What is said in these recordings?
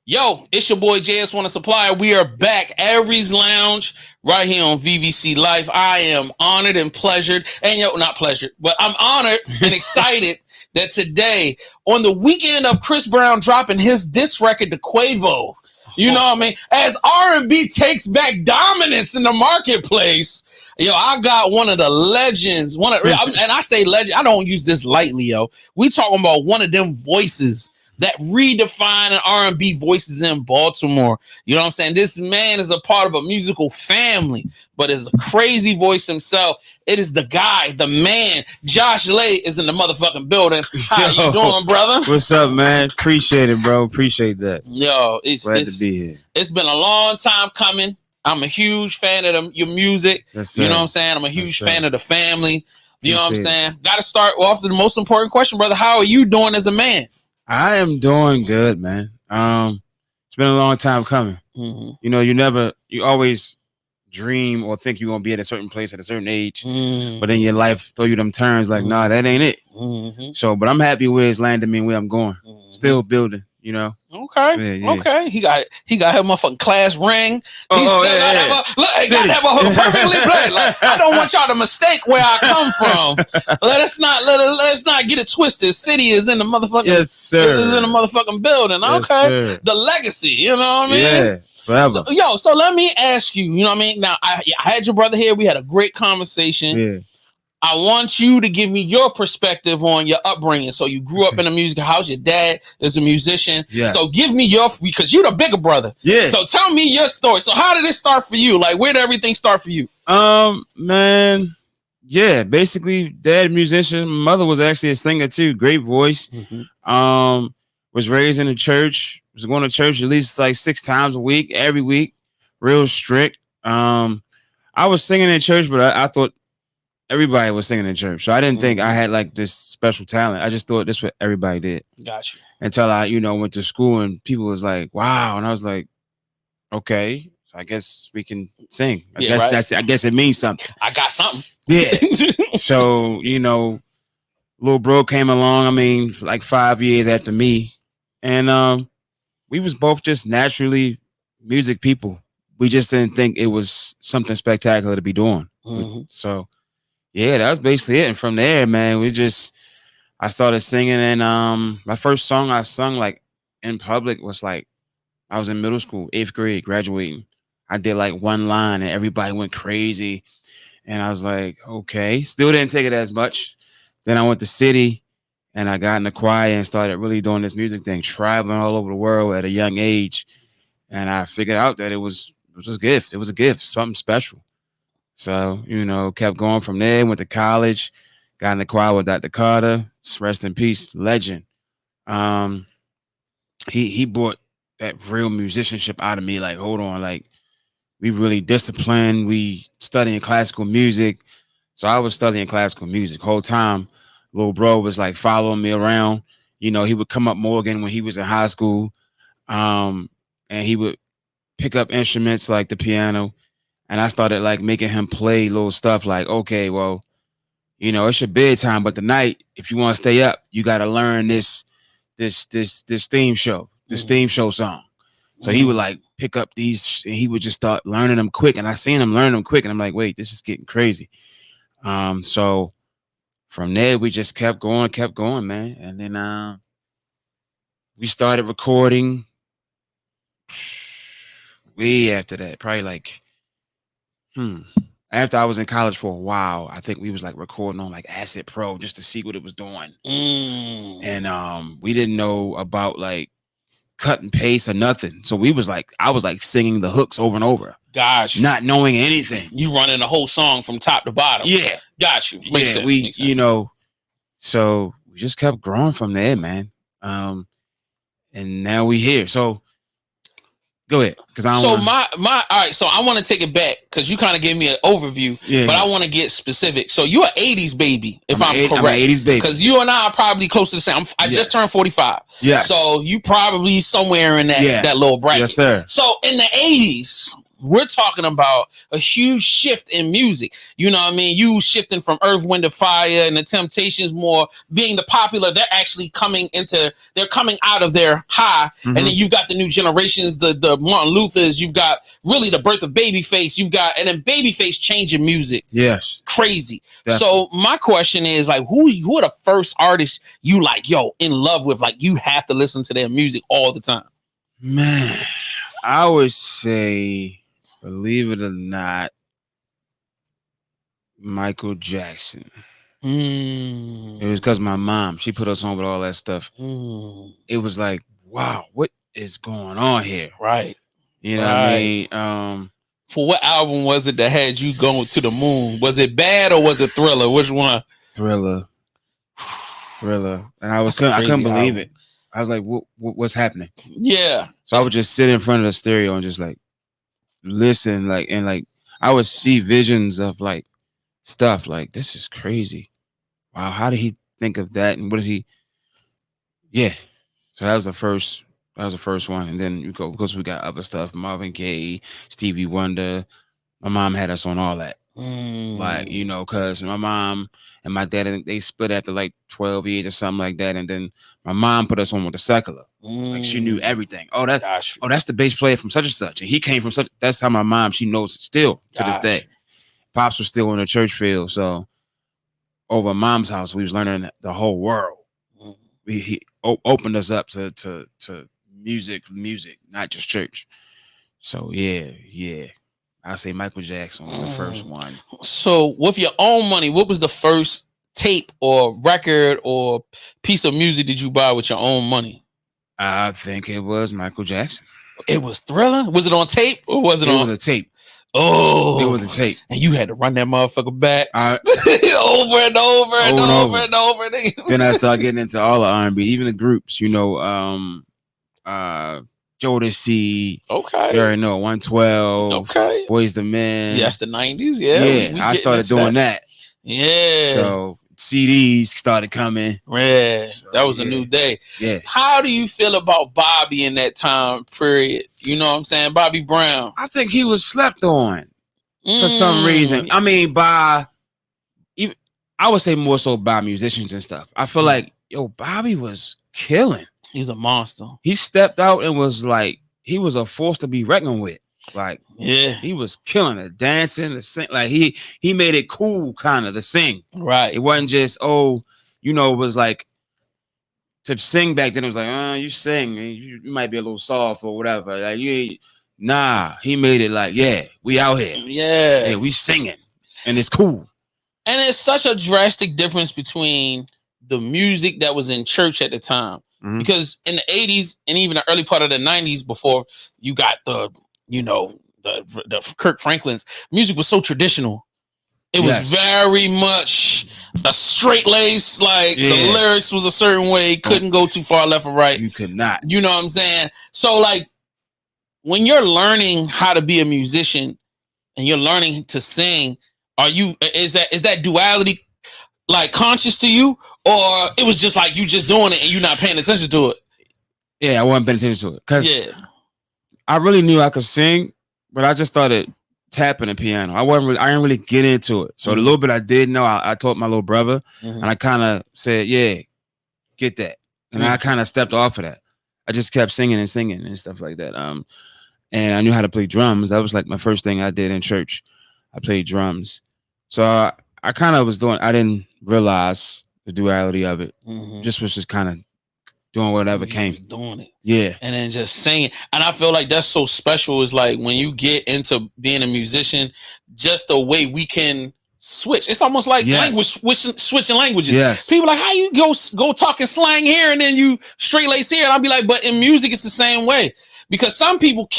Yo, it's your boy JS Wanna Supply. We are back, Aries Lounge, right here on VVC Life. I am honored and pleasured, and not pleasured, but I'm honored and excited that today, on the weekend of Chris Brown dropping his diss record to Quavo, you know what I mean, as R&B takes back dominance in the marketplace, I got one of the legends, and I say legend, I don't use this lightly, We talking about one of them voices that redefining R&B voices in Baltimore. You know what I'm saying? This man is a part of a musical family, but is a crazy voice himself. It is the guy, the man. Josh Lay is in the motherfucking building. How you doing, brother? What's up, man? Appreciate it, bro. Appreciate that. Glad to be here. It's been a long time coming. I'm a huge fan of your music. Yes, you know what I'm saying? I'm a huge fan of the family. You know what I'm saying? Got to start off with the most important question, brother. How are you doing as a man? I am doing good, man. It's been a long time coming. Mm-hmm. You always dream or think you're gonna be at a certain place at a certain age, but then your life throw you them turns like, nah, that ain't it. Mm-hmm. So, but I'm happy where it's landed me and where I'm going. Mm-hmm. Still building, Okay. Yeah. Okay. He got her motherfucking class ring. Got to have a perfectly played. Like, I don't want y'all to mistake where I come from. Let's not get it twisted. City is in the motherfucking is in the motherfucking building. Yes, okay. Sir. The legacy, you know what I mean? Yeah. Forever. So let me ask you, you know what I mean? Now I had your brother here. We had a great conversation. Yeah. I want you to give me your perspective on your upbringing. So you grew up in a music house. Your dad is a musician. Yes. So give me because you're the bigger brother. Yeah. So tell me your story. So how did it start for you? Like, where did everything start for you? Man, yeah. Basically, dad musician. Mother was actually a singer too. Great voice. Mm-hmm. Was raised in the church. Was going to church at least like 6 times a week, every week. Real strict. I was singing in church, but I thought everybody was singing in church. So I didn't think I had like this special talent. I just thought this what everybody did. Gotcha. Until I, went to school and people was like, wow. And I was like, okay, so I guess we can sing. I guess it means something. I got something. Yeah. So, little bro came along, like 5 years after me. And we was both just naturally music people. We just didn't think it was something spectacular to be doing. Mm-hmm. So yeah, that was basically it. And from there, man, I started singing. And my first song I sung like in public was like, I was in middle school, 8th grade, graduating. I did like one line and everybody went crazy. And I was like, okay, still didn't take it as much. Then I went to city and I got in the choir and started really doing this music thing, traveling all over the world at a young age. And I figured out that it was a gift. It was a gift, something special. So, kept going from there, went to college, got in the choir with Dr. Carter, rest in peace, legend. He brought that real musicianship out of me. Like, hold on, like we really disciplined. We studying classical music. So I was studying classical music whole time. Little bro was like following me around. He would come up Morgan when he was in high school. And he would pick up instruments like the piano. And I started like making him play little stuff like, okay, well, it's your bedtime, but tonight, if you want to stay up, you got to learn this theme show, theme show song. So he would like pick up these and he would just start learning them quick. And I seen him learn them quick. And I'm like, wait, this is getting crazy. So from there, we just kept going, man. And then we started recording way after that, probably like, after I was in college for a while, I think we was like recording on like Acid Pro just to see what it was doing. And we didn't know about like cut and paste or nothing. So I was like singing the hooks over and over. Gosh. Not knowing anything. You running the whole song from top to bottom. Yeah. Got you. Makes sense. Makes sense. So we just kept growing from there, man. And now we here. So go ahead, because I don't all right. So I want to take it back because you kind of gave me an overview, but I want to get specific. So you're an '80s baby, if I'm correct. I'm an '80s baby because you and I are probably close to the same. I just turned 45. Yeah. So you probably somewhere in that little bracket. Yes, sir. So in the '80s, We're talking about a huge shift in music. You know what I mean? You shifting from Earth, Wind, and Fire and the Temptations more being the popular. They're actually they're coming out of their high. And then you've got the new generations, the Martin Luthers. You've got really the birth of Babyface. And then Babyface changing music. Yes. Crazy. Definitely. So my question is like, who are the first artists you like, in love with? Like you have to listen to their music all the time. Man, I would say, believe it or not, Michael Jackson. It was because my mom, she put us on with all that stuff. It was like, wow, what is going on here? Right. You know what I mean? For what album was it that had you going to the moon? Was it Bad or was it Thriller? Which one? Thriller. And I couldn't believe it. I was like, what's happening? Yeah. So I would just sit in front of the stereo and just like listen, and I would see visions of like stuff like, this is crazy. Wow, how did he think of that? And what is he? Yeah. So that was the first one. And then you go, because we got other stuff, Marvin Gaye, Stevie Wonder. My mom had us on all that. Like, because my mom and my dad, they split after like 12 years or something like that. And then my mom put us on with the secular. Like she knew everything. That's the bass player from such and such. And he came from such. That's how my mom, she knows it still to this day. Pops was still in the church field. So over Mom's house, we was learning the whole world. He opened us up to music, not just church. So yeah. I say Michael Jackson was the first one. So with your own money, what was the first tape or record or piece of music did you buy with your own money? I think it was Michael Jackson. It was Thriller? Was it on tape or was it on? It was a tape. Oh, it was a tape. And you had to run that motherfucker back over and over. Then I started getting into all the R&B, even the groups, Jodeci. Okay. You already know 112. Okay. Boys the Men. Yes, the 90s. Yeah. Yeah. I started doing that. Yeah. So CDs started coming. Yeah. So, that was a new day. Yeah. How do you feel about Bobby in that time period? You know what I'm saying? Bobby Brown. I think he was slept on for some reason. I mean, I would say more so by musicians and stuff. I feel like, Bobby was killing. He's a monster. He stepped out and was like, he was a force to be reckoned with. Like, yeah, he was killing it, dancing, the sing. Like he made it cool, kind of to sing. Right. It wasn't just it was like to sing back then. It was like, you sing, you might be a little soft or whatever. Like he made it like, yeah, we out here, yeah, we singing, and it's cool. And it's such a drastic difference between the music that was in church at the time. Because in the 80s and even the early part of the 90s, before you got the Kirk Franklin's, music was so traditional. It was very much a straight lace, like the lyrics was a certain way, couldn't go too far left or right. You could not. You know what I'm saying? So like when you're learning how to be a musician and you're learning to sing, is that duality like conscious to you, or it was just like you just doing it and you're not paying attention to it? Yeah, I wasn't paying attention to it because I really knew I could sing, but I just started tapping the piano. I didn't really get into it. So the little bit I did know, I taught my little brother, and I kind of said, "Yeah, get that," and I kind of stepped off of that. I just kept singing and stuff like that. And I knew how to play drums. That was like my first thing I did in church. I played drums, so I kind of was doing. I didn't realize the duality of it. Just was kind of doing whatever came. Doing it. Yeah. And then just singing. And I feel like that's so special is like when you get into being a musician, just the way we can switch. It's almost like language switching languages. Yes. People like, how you go talking slang here and then you straight lace here? And I'll be like, but in music it's the same way. Because some people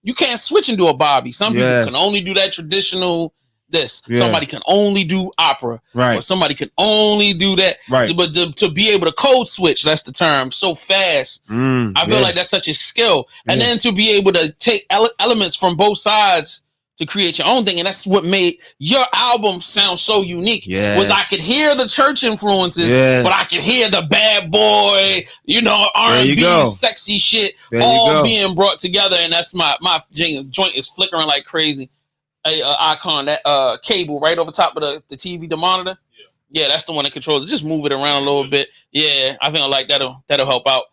you can't switch into a Bobby. Some people can only do that traditional this. Somebody can only do opera. Right. Or somebody can only do that. Right. But to be able to code switch, that's the term, so fast. I feel like that's such a skill. And then to be able to take elements from both sides to create your own thing, and that's what made your album sound so unique. Was I could hear the church influences, but I could hear the bad boy, R&B, sexy shit, all being brought together, and that's my joint is flickering like crazy. Icon, that cable right over top of the TV, the monitor. Yeah, that's the one that controls it. Just move it around a little bit. Yeah, I think like that'll help out.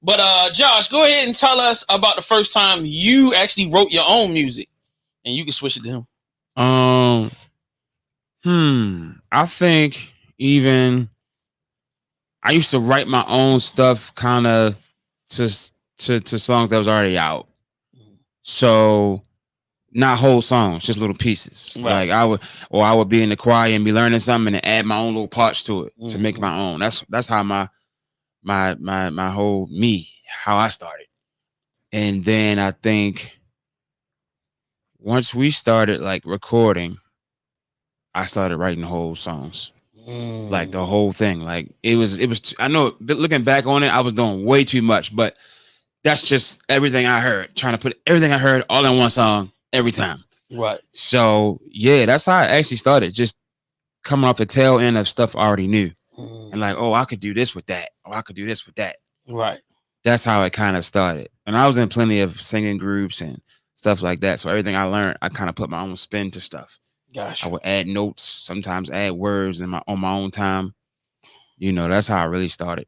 But Josh, go ahead and tell us about the first time you actually wrote your own music, and you can switch it to him. I think even I used to write my own stuff, kind of to songs that was already out. So not whole songs, just little pieces. Right. Like I would be in the choir and be learning something and add my own little parts to it to make my own. That's how my whole how I started. And then I think once we started like recording, I started writing whole songs. Like the whole thing. Like it was I know looking back on it, I was doing way too much, but that's just everything I heard, trying to put everything I heard all in one song every time. Right. So yeah, that's how I actually started, just coming off the tail end of stuff I already knew. And like, oh, I could do this with that. Oh, I could do this with that. Right. That's how it kind of started. And I was in plenty of singing groups and stuff like that. So everything I learned, I kind of put my own spin to stuff. Gotcha. I would add notes, sometimes add words on my own time. That's how I really started.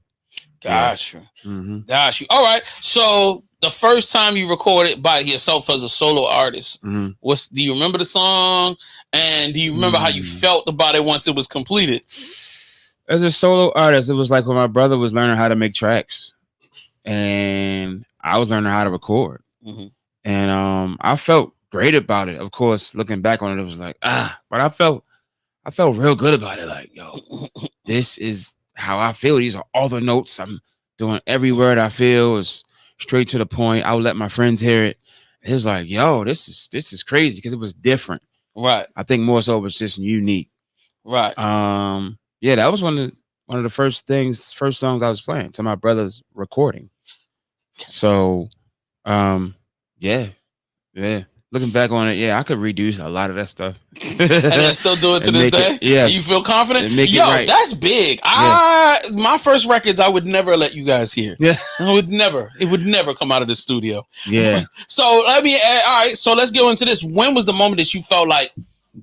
Gotcha. Yeah. Mm-hmm. Gotcha. All right. So the first time you recorded by yourself as a solo artist, do you remember the song? And do you remember how you felt about it once it was completed? As a solo artist, it was like when my brother was learning how to make tracks, and I was learning how to record. And I felt great about it. Of course, looking back on it, it was like, but I felt real good about it. Like, yo, this is how I feel. These are all the notes. I'm doing every word I feel is straight to the point. I would let my friends hear it. It was like, yo, this is crazy because it was different. Right. I think more so it was just unique. Right. Yeah, that was one of the first songs I was playing to my brother's recording. So, yeah. Looking back on it, yeah, I could reduce a lot of that stuff. And then still do it to this day? Yeah. You feel confident? Yo, right. That's big. Yeah. My first records, I would never let you guys hear. Yeah. It would never come out of the studio. Yeah. So all right, so let's go into this. When was the moment that you felt like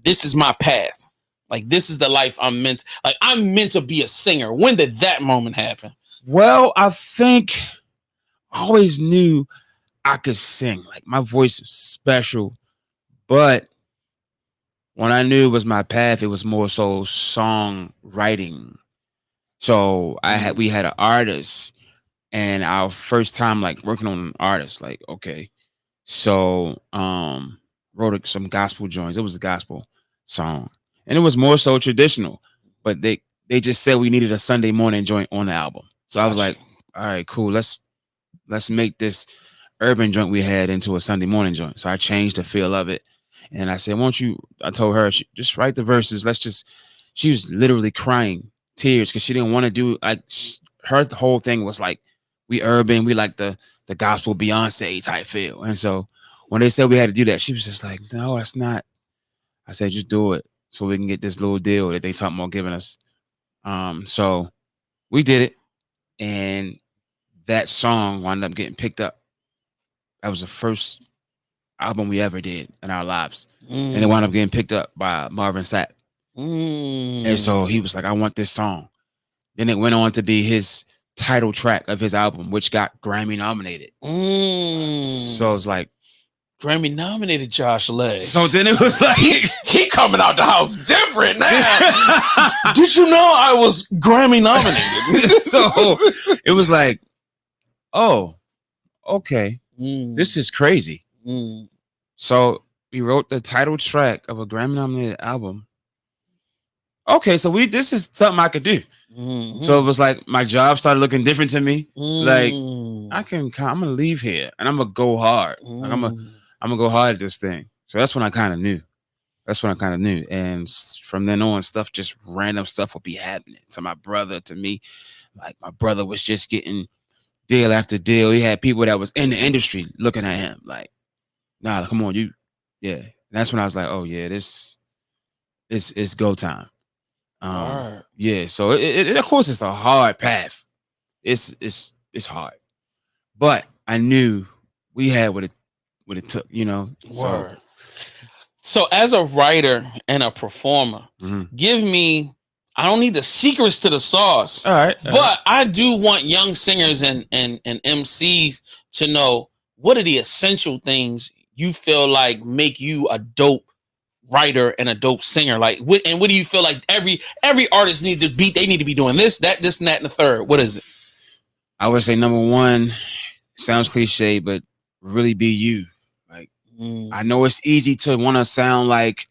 this is my path? Like this is the life I'm meant to be a singer. When did that moment happen? Well, I think I always knew I could sing. Like my voice is special, but when I knew it was my path, it was more so songwriting. So we had an artist, and our first time like working on an artist, like, okay. So wrote some gospel joints. It was a gospel song. And it was more so traditional. But they just said we needed a Sunday morning joint on the album. So I was like, all right, cool. Let's make this urban joint we had into a Sunday morning joint. So I changed the feel of it. And I said, I told her, just write the verses. She was literally crying tears because she didn't want to do, like, her whole thing was like, we urban, we like the gospel Beyonce type feel. And so when they said we had to do that, she was just like, no, that's not. I said, just do it so we can get this little deal that they talking about giving us. So we did it. And that song wound up getting picked up. That was the first album we ever did in our lives. And it wound up getting picked up by Marvin Sapp. And so he was like, I want this song. Then it went on to be his title track of his album, which got Grammy nominated. So it's like Grammy nominated Josh Legg. So then it was like he coming out the house different now. Did you know I was Grammy nominated? So it was like, oh, okay, this is crazy. So we wrote the title track of a Grammy nominated album. Okay, so this is something I could do. So it was like my job started looking different to me. Like I'm gonna leave here and I'm gonna go hard. Like I'm gonna go hard at this thing. So that's when I kind of knew. And from then on, random stuff would be happening to my brother, to me. Like my brother was just getting deal after deal. He had people that was in the industry looking at him like, nah, come on, that's when I was like, oh yeah, this it's go time. Word. Yeah. So of course it's a hard path. It's hard, but I knew we had what it took, So Word. So, as a writer and a performer, mhm. give me. I don't need the secrets to the sauce, All right. but I do want young singers and MCs to know what are the essential things you feel like make you a dope writer and a dope singer. Like, what do you feel like every artist need to be? They need to be doing this, that, this, and that, and the third. What is it? I would say number one, sounds cliche, but really be you. Like, I know it's easy to want to sound like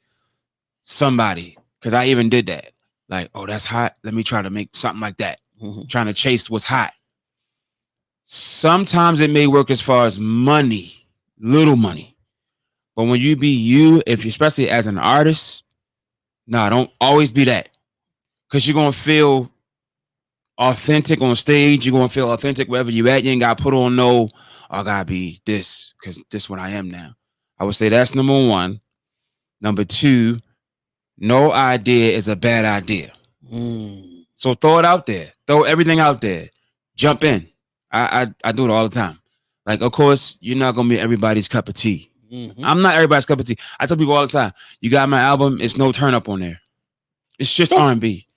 somebody because I even did that. Like, oh, that's hot. Let me try to make something like that. Trying to chase what's hot. Sometimes it may work as far as money, little money. But when you be you, especially as an artist, don't always be that. Because you're going to feel authentic on stage. You're going to feel authentic wherever you at. You ain't got to put on no, I got to be this because this is what I am now. I would say that's number one. Number two, no idea is a bad idea. So throw it out there. Throw everything out there. Jump in. I do it all the time. Like, of course, you're not going to be everybody's cup of tea. I'm not everybody's cup of tea. I tell people all the time, you got my album, it's no turn up on there. It's just R&B.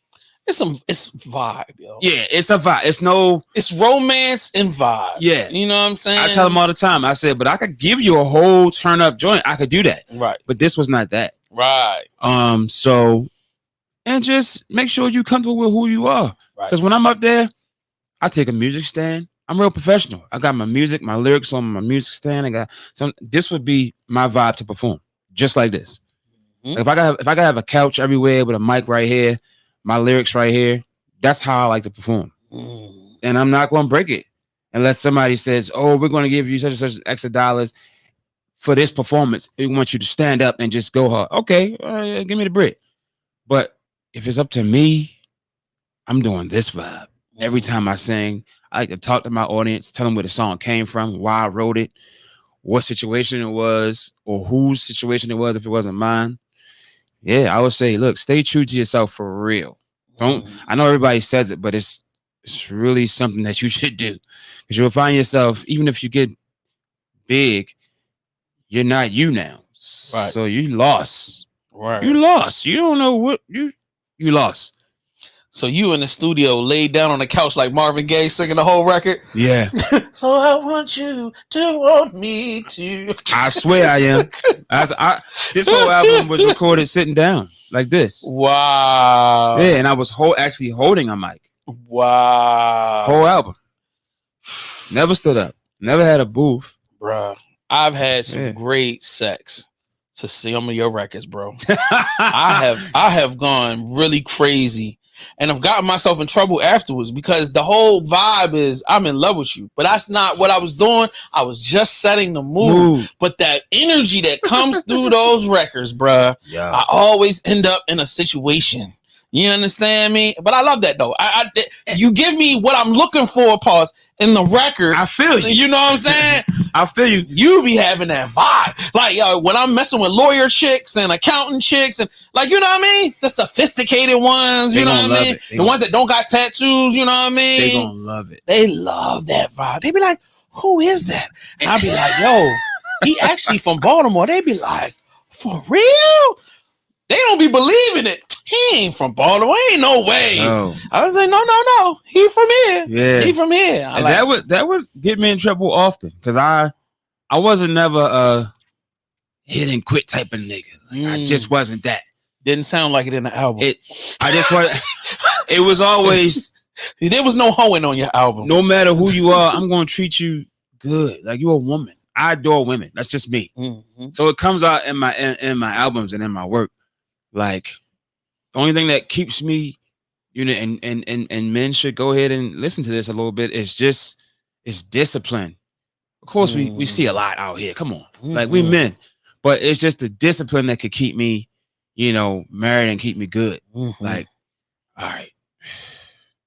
It's vibe, yo. Yeah, it's a vibe. It's romance and vibe. Yeah. You know what I'm saying? I tell them all the time. I said, but I could give you a whole turn up joint. I could do that. Right. But this was not that. Right. So, and just make sure you're comfortable with who you are. Because when I'm up there, I take a music stand. I'm real professional. I got my music, my lyrics on my music stand. I got some. This would be my vibe to perform, just like this. Like if I gotta have a couch everywhere with a mic right here, my lyrics right here, that's how I like to perform. And I'm not going to break it unless somebody says, "Oh, we're going to give you such and such extra dollars for this performance. We want you to stand up and just go hard." Okay, give me the bread. But if it's up to me, I'm doing this vibe every time I sing. I like to talk to my audience, tell them where the song came from, why I wrote it, what situation it was, or whose situation it was if it wasn't mine. Yeah, I would say, look, stay true to yourself for real. I know everybody says it, but it's really something that you should do. Because you'll find yourself, even if you get big, you're not you now. Right. So you lost. Right. You lost. You don't know what you lost. So you in the studio laid down on the couch like Marvin Gaye singing the whole record? Yeah. So I want you to want me to. I swear I am. This whole album was recorded sitting down like this. Wow. Yeah, and I was actually holding a mic. Wow. Whole album. Never stood up. Never had a booth. Bruh, I've had some great sex to some of your records, bro. I have gone really crazy. And I've gotten myself in trouble afterwards because the whole vibe is I'm in love with you. But that's not what I was doing. I was just setting the mood. But that energy that comes through those records, bruh, I always end up in a situation. You understand me? But I love that though. You give me what I'm looking for, pause, in the record. I feel you. You know what I'm saying? I feel you. You be having that vibe. Like when I'm messing with lawyer chicks and accountant chicks and like, you know what I mean? The sophisticated ones, you know what I mean? The ones that don't got tattoos, you know what I mean? They gonna love it. They love that vibe. They be like, who is that? And I be like, yo, he actually from Baltimore. They be like, for real? They don't be believing it. He ain't from Baltimore. Ain't no way. No. I was like, no. He from here. Yeah. He from here. And that would get me in trouble often because I wasn't never a hit and quit type of nigga. Like, I just wasn't that. Didn't sound like it in the album. It was always there was no hoeing on your album. No matter who you are, I'm gonna treat you good. Like you're a woman. I adore women. That's just me. So it comes out in my albums and in my work. Like the only thing that keeps me, and men should go ahead and listen to this a little bit, is discipline. Of course, we see a lot out here. Come on. Like we men. But it's just the discipline that could keep me, married and keep me good. Like, all right,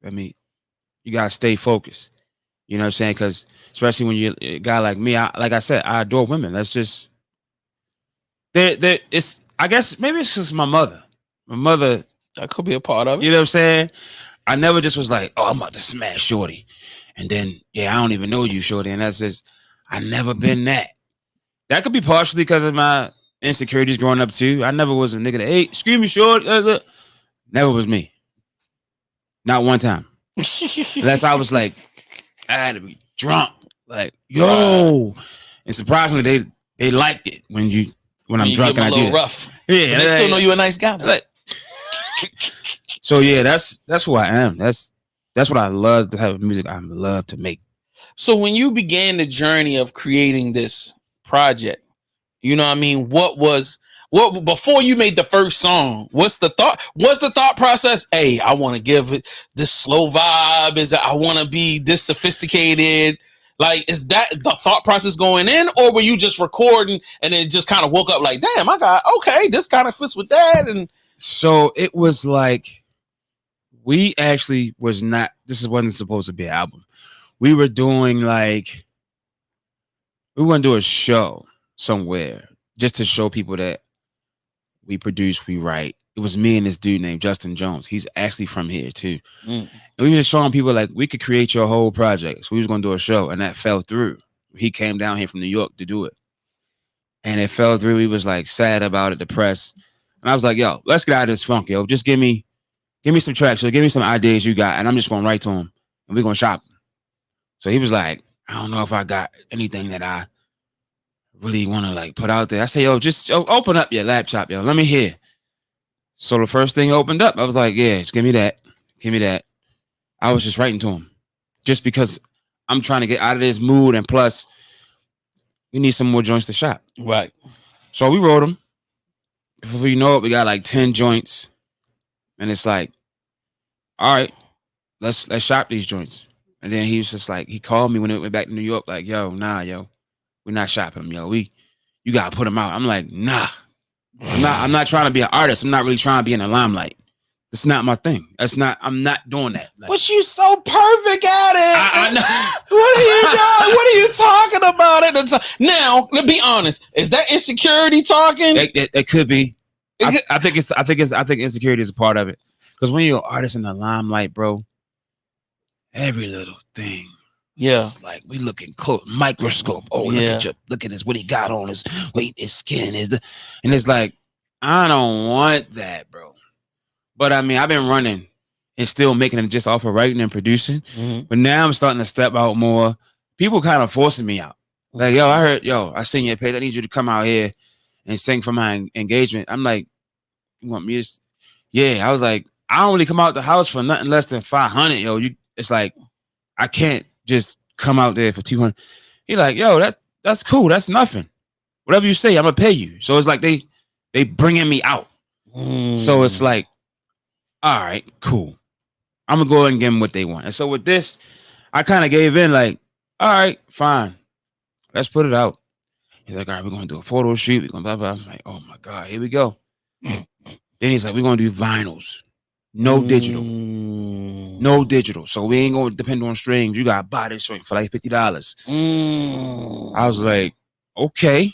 you gotta stay focused. You know what I'm saying? Because especially when you're a guy like me, like I said, I adore women. That's just it's I guess maybe it's just my mother. My mother, That could be a part of it. you know what I'm saying? I never just was like, oh, I'm about to smash Shorty. And then, yeah, I don't even know you, Shorty. And that's just, I never been that. That could be partially because of my insecurities growing up too. I never was a nigga that, hey, excuse me, Shorty. Never was me. Not one time. Unless I was like, I had to be drunk. Like, yo. And surprisingly, they liked it when I'm you drunk give and them I a do little that. rough. Yeah. But they still know you a nice guy. Like, so yeah, that's who I am. That's what I love to have music. I love to make. So when you began the journey of creating this project, you know what I mean? What before you made the first song, what's the thought process? Hey, I want to give it this slow vibe. Is that I want to be this sophisticated? Like, is that the thought process going in, or were you just recording and then just kind of woke up like, damn, I got, okay, this kind of fits with that? And so it was like, we actually wasn't supposed to be an album. We were doing like, we want to do a show somewhere just to show people that we produce, we write. It was me and this dude named Justin Jones. He's actually from here too. And we were just showing people like we could create your whole project. So we was going to do a show, and that fell through. He came down here from New York to do it, and it fell through. He was like sad about it, depressed. And I was like, yo, let's get out of this funk, yo. Just give me some tracks, or give me some ideas you got, and I'm just going to write to him, and we're going to shop them. So he was like, I don't know if I got anything that I really want to like put out there. I say, yo, just open up your laptop, yo. Let me hear. So the first thing opened up, I was like, yeah, just give me that. Give me that. I was just writing to him just because I'm trying to get out of this mood. And plus, we need some more joints to shop. right. So we wrote them. Before you know it, we got like 10 joints. And it's like, all right, let's shop these joints. And then he was just like, he called me when it went back to New York, like, yo, nah, yo, we're not shopping them, yo. You gotta put them out. I'm like, nah. I'm not trying to be an artist. I'm not really trying to be in the limelight. It's not my thing. I'm not doing that. Like, But you so perfect at it. I know. What are you doing? What are you talking about at the time? Now, to be honest, is that insecurity talking? It could be. I think insecurity is a part of it. Because when you're an artist in the limelight, bro, every little thing. Yeah. It's like we looking close, microscope. Oh, Yeah. look at this. What he got on his weight, his skin, and it's like, I don't want that, bro. But I mean, I've been running and still making it just off of writing and producing. Mhm. But now I'm starting to step out more. People kind of forcing me out. Like, I seen your page. I need you to come out here and sing for my engagement. I'm like, you want me to? Yeah. I was like, I don't really come out the house for nothing less than 500. Yo, it's like, I can't just come out there for 200. He like, yo, that's cool. That's nothing. Whatever you say, I'm gonna pay you. So it's like they bringing me out. So it's like, all right, cool. I'm gonna go ahead and give them what they want. And so with this, I kind of gave in, like, all right, fine, let's put it out. He's like, all right, we're gonna do a photo shoot. We're gonna blah blah. I was like, oh my god, here we go. Then he's like, we're gonna do vinyls, no digital. No digital. So we ain't gonna depend on streams. You got buy this joint for like $50. I was like, okay,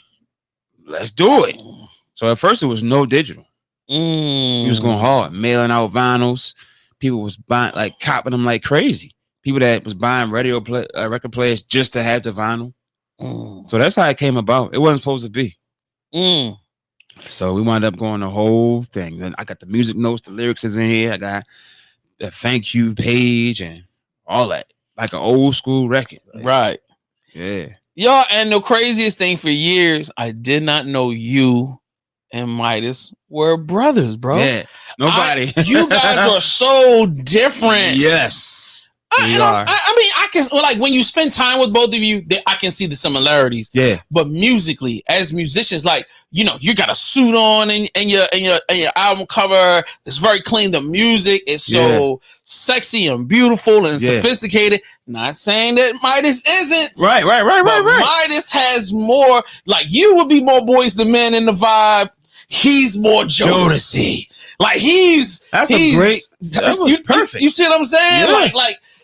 let's do it. So at first it was no digital. He was going hard, mailing out vinyls. People was buying, like, copping them like crazy. People that was buying record players just to have the vinyl. So that's how it came about. It wasn't supposed to be. So we wound up going the whole thing. Then I got the music notes, the lyrics is in here. I got the thank you page and all that, like an old school record. Like, right. Yeah. Yo, and the craziest thing, for years, I did not know you and Midas were brothers, bro. Yeah. Nobody. You guys are so different. Yes. I mean, I can, like, when you spend time with both of you, I can see the similarities. Yeah. But musically, as musicians, like, you know, you got a suit on and your album cover. It's very clean. The music is so sexy and beautiful and sophisticated. Not saying that Midas isn't. Right. Midas has more, like, you would be more Boys the Men in the vibe. He's more Jodeci. Like, that's perfect. You see what I'm saying? Yeah.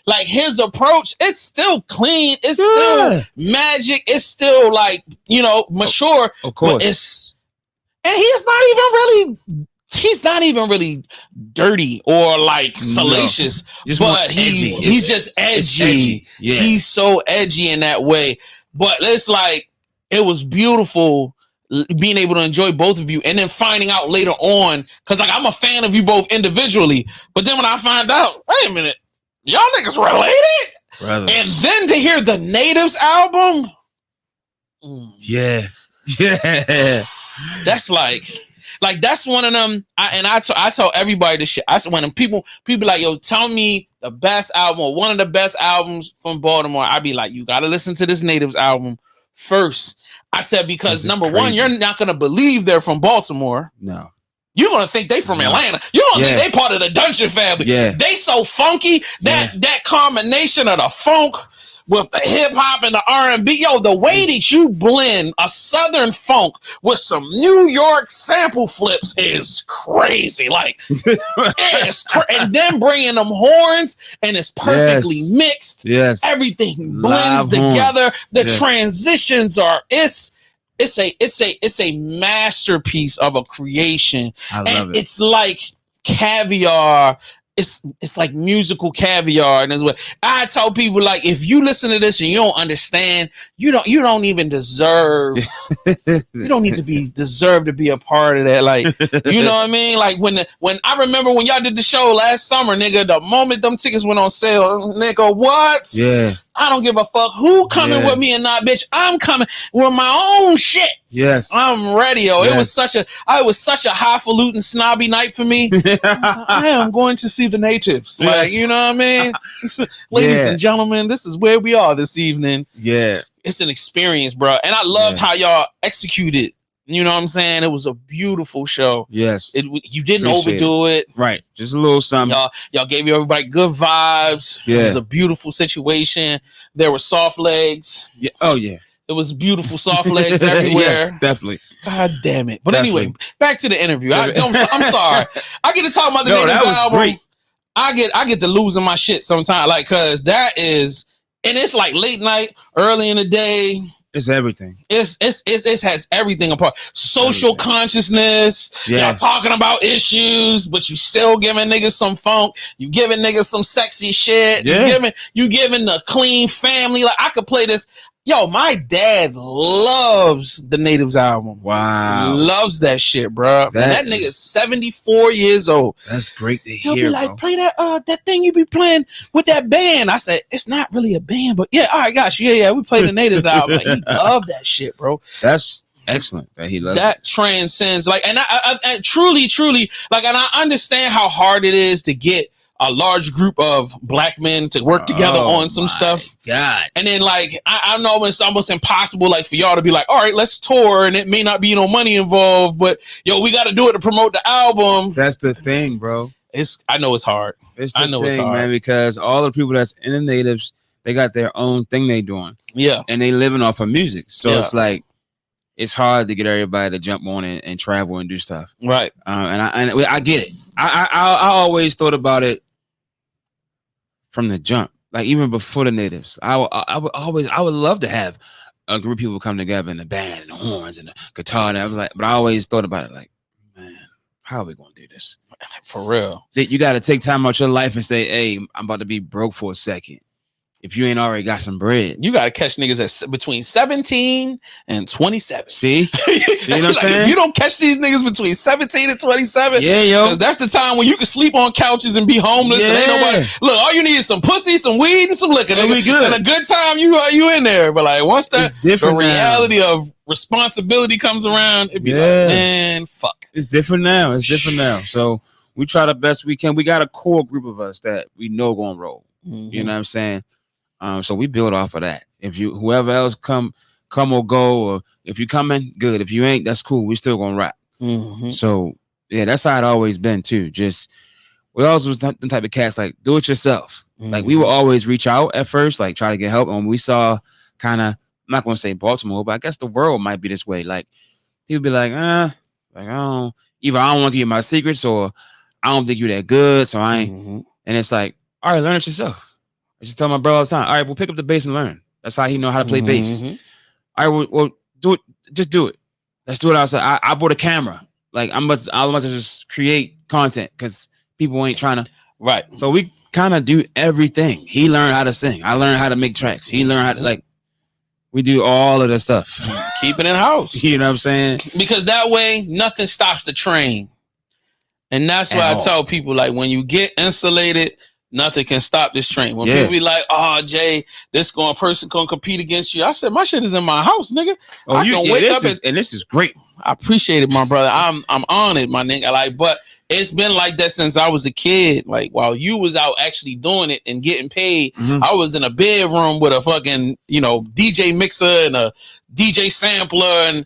Like his approach, it's still clean. It's still magic. It's still, like, you know, mature. Of course. But and he's not even really dirty or like salacious, just but edgy. he's just edgy. Yeah. He's so edgy in that way. But it's like it was beautiful being able to enjoy both of you, and then finding out later on, because like I'm a fan of you both individually, but then when I find out, wait a minute, y'all niggas related, brothers. And then to hear the Natives album, yeah, that's like that's one of them. I tell everybody this shit. I said when people like, yo, tell me the best album or one of the best albums from Baltimore, I'd be like, you gotta listen to this Natives album first. I said, because number one, you're not gonna believe they're from Baltimore. No. You're gonna think they from Atlanta. You're gonna think they part of the Dungeon family. Yeah. They so funky. That combination of the funk with the hip hop and the R&B, yo, the way that you blend a Southern funk with some New York sample flips is crazy. Like, and then bringing them horns, and it's perfectly mixed. Yes, everything blends together. The transitions are it's a masterpiece of a creation. I love it. It's like caviar. It's like musical caviar. And it's what I tell people, like, if you listen to this and you don't understand, you don't even deserve you don't need to deserve to be a part of that. Like, you know what I mean? Like when I remember when y'all did the show last summer, nigga, the moment them tickets went on sale, nigga, what? Yeah. I don't give a fuck who coming with me and not, bitch. I'm coming with my own shit. Yes, I'm ready, yo. It was such a highfalutin snobby night for me. I am going to see the Natives. Like, you know what I mean? Ladies and gentlemen, this is where we are this evening. Yeah. It's an experience, bro. And I loved how y'all executed. You know what I'm saying? It was a beautiful show. Yes. You didn't overdo it. Right. Just a little something. Y'all gave everybody good vibes. Yeah. It was a beautiful situation. There were soft legs. Yeah. Oh, yeah. It was beautiful soft legs everywhere. Yes, definitely. God damn it. But anyway, back to the interview. I'm sorry. I get to talk about the Natives album. Great. I get to losing my shit sometimes. Like, cause that is, and it's like late night, early in the day. It's everything. It has everything apart. Social consciousness. Y'all talking about issues, but you still giving niggas some funk. You giving niggas some sexy shit. Yeah. You giving the clean family. Like, I could play this. Yo, my dad loves the Natives album. Wow. Loves that shit, bro. That nigga's 74 years old. That's great to hear. He'll be like, play that thing you be playing with that band. I said, it's not really a band, but yeah, all right, gosh, yeah, we play the Natives album. Like, he loved that shit, bro. That's excellent that he loves that. Transcends, like, and I truly, like, and I understand how hard it is to get a large group of black men to work together on some stuff. God. And then, like, I know it's almost impossible, like, for y'all to be like, all right, let's tour, and it may not be no money involved, but yo, we got to do it to promote the album. That's the thing, bro. I know it's hard. It's hard, man, because all the people that's in the Natives, they got their own thing they doing. Yeah. And they living off of music. So it's like, it's hard to get everybody to jump on and travel and do stuff. Right. And I get it. I always thought about it from the jump, like even before the Natives. I would love to have a group of people come together in the band and the horns and the guitar. And I was like, but I always thought about it like, man, how are we going to do this? For real. You got to take time out your life and say, hey, I'm about to be broke for a second. If you ain't already got some bread, you got to catch niggas at between 17 and 27. See what I'm saying? If you don't catch these niggas between 17 and 27, yo, because that's the time when you can sleep on couches and be homeless. And ain't nobody. Look, all you need is some pussy, some weed, and some liquor. We good. And a good time, you in there. But like once the reality of responsibility comes around, it'd be like, man, fuck. It's different now. So we try the best we can. We got a core group of us that we know gonna roll. Mm-hmm. You know what I'm saying? So we build off of that. If whoever else come or go, or if you coming, good. If you ain't, that's cool. We still gonna rap. Mm-hmm. So yeah, that's how it always been too. Just we always was the type of cats like do it yourself. Mm-hmm. Like we would always reach out at first, like try to get help. And we saw kind of, I'm not gonna say Baltimore, but I guess the world might be this way. Like people be like, like I don't want to give you my secrets, or I don't think you're that good, so I ain't. Mm-hmm. And it's like, all right, learn it yourself. I just tell my bro all the time, all right, we'll pick up the bass and learn. That's how he know how to play bass. All right, well, do it. Just do it. let's do it outside. I bought a camera. Like I'm about to just create content because people ain't trying to. Right. So we kind of do everything. He learned how to sing. I learned how to make tracks. He learned how to like. We do all of the stuff. Keep it in house. You know what I'm saying? Because that way, nothing stops the train. And that's why I tell people, like, when you get insulated, nothing can stop this train. When people be like, "Oh, Jay, this person gonna compete against you," I said, "My shit is in my house, nigga. I can wake up and this is great. I appreciate it, my brother. I'm on it, my nigga. Like, but it's been like that since I was a kid. Like, while you was out actually doing it and getting paid, I was in a bedroom with a fucking, DJ mixer and a DJ sampler, and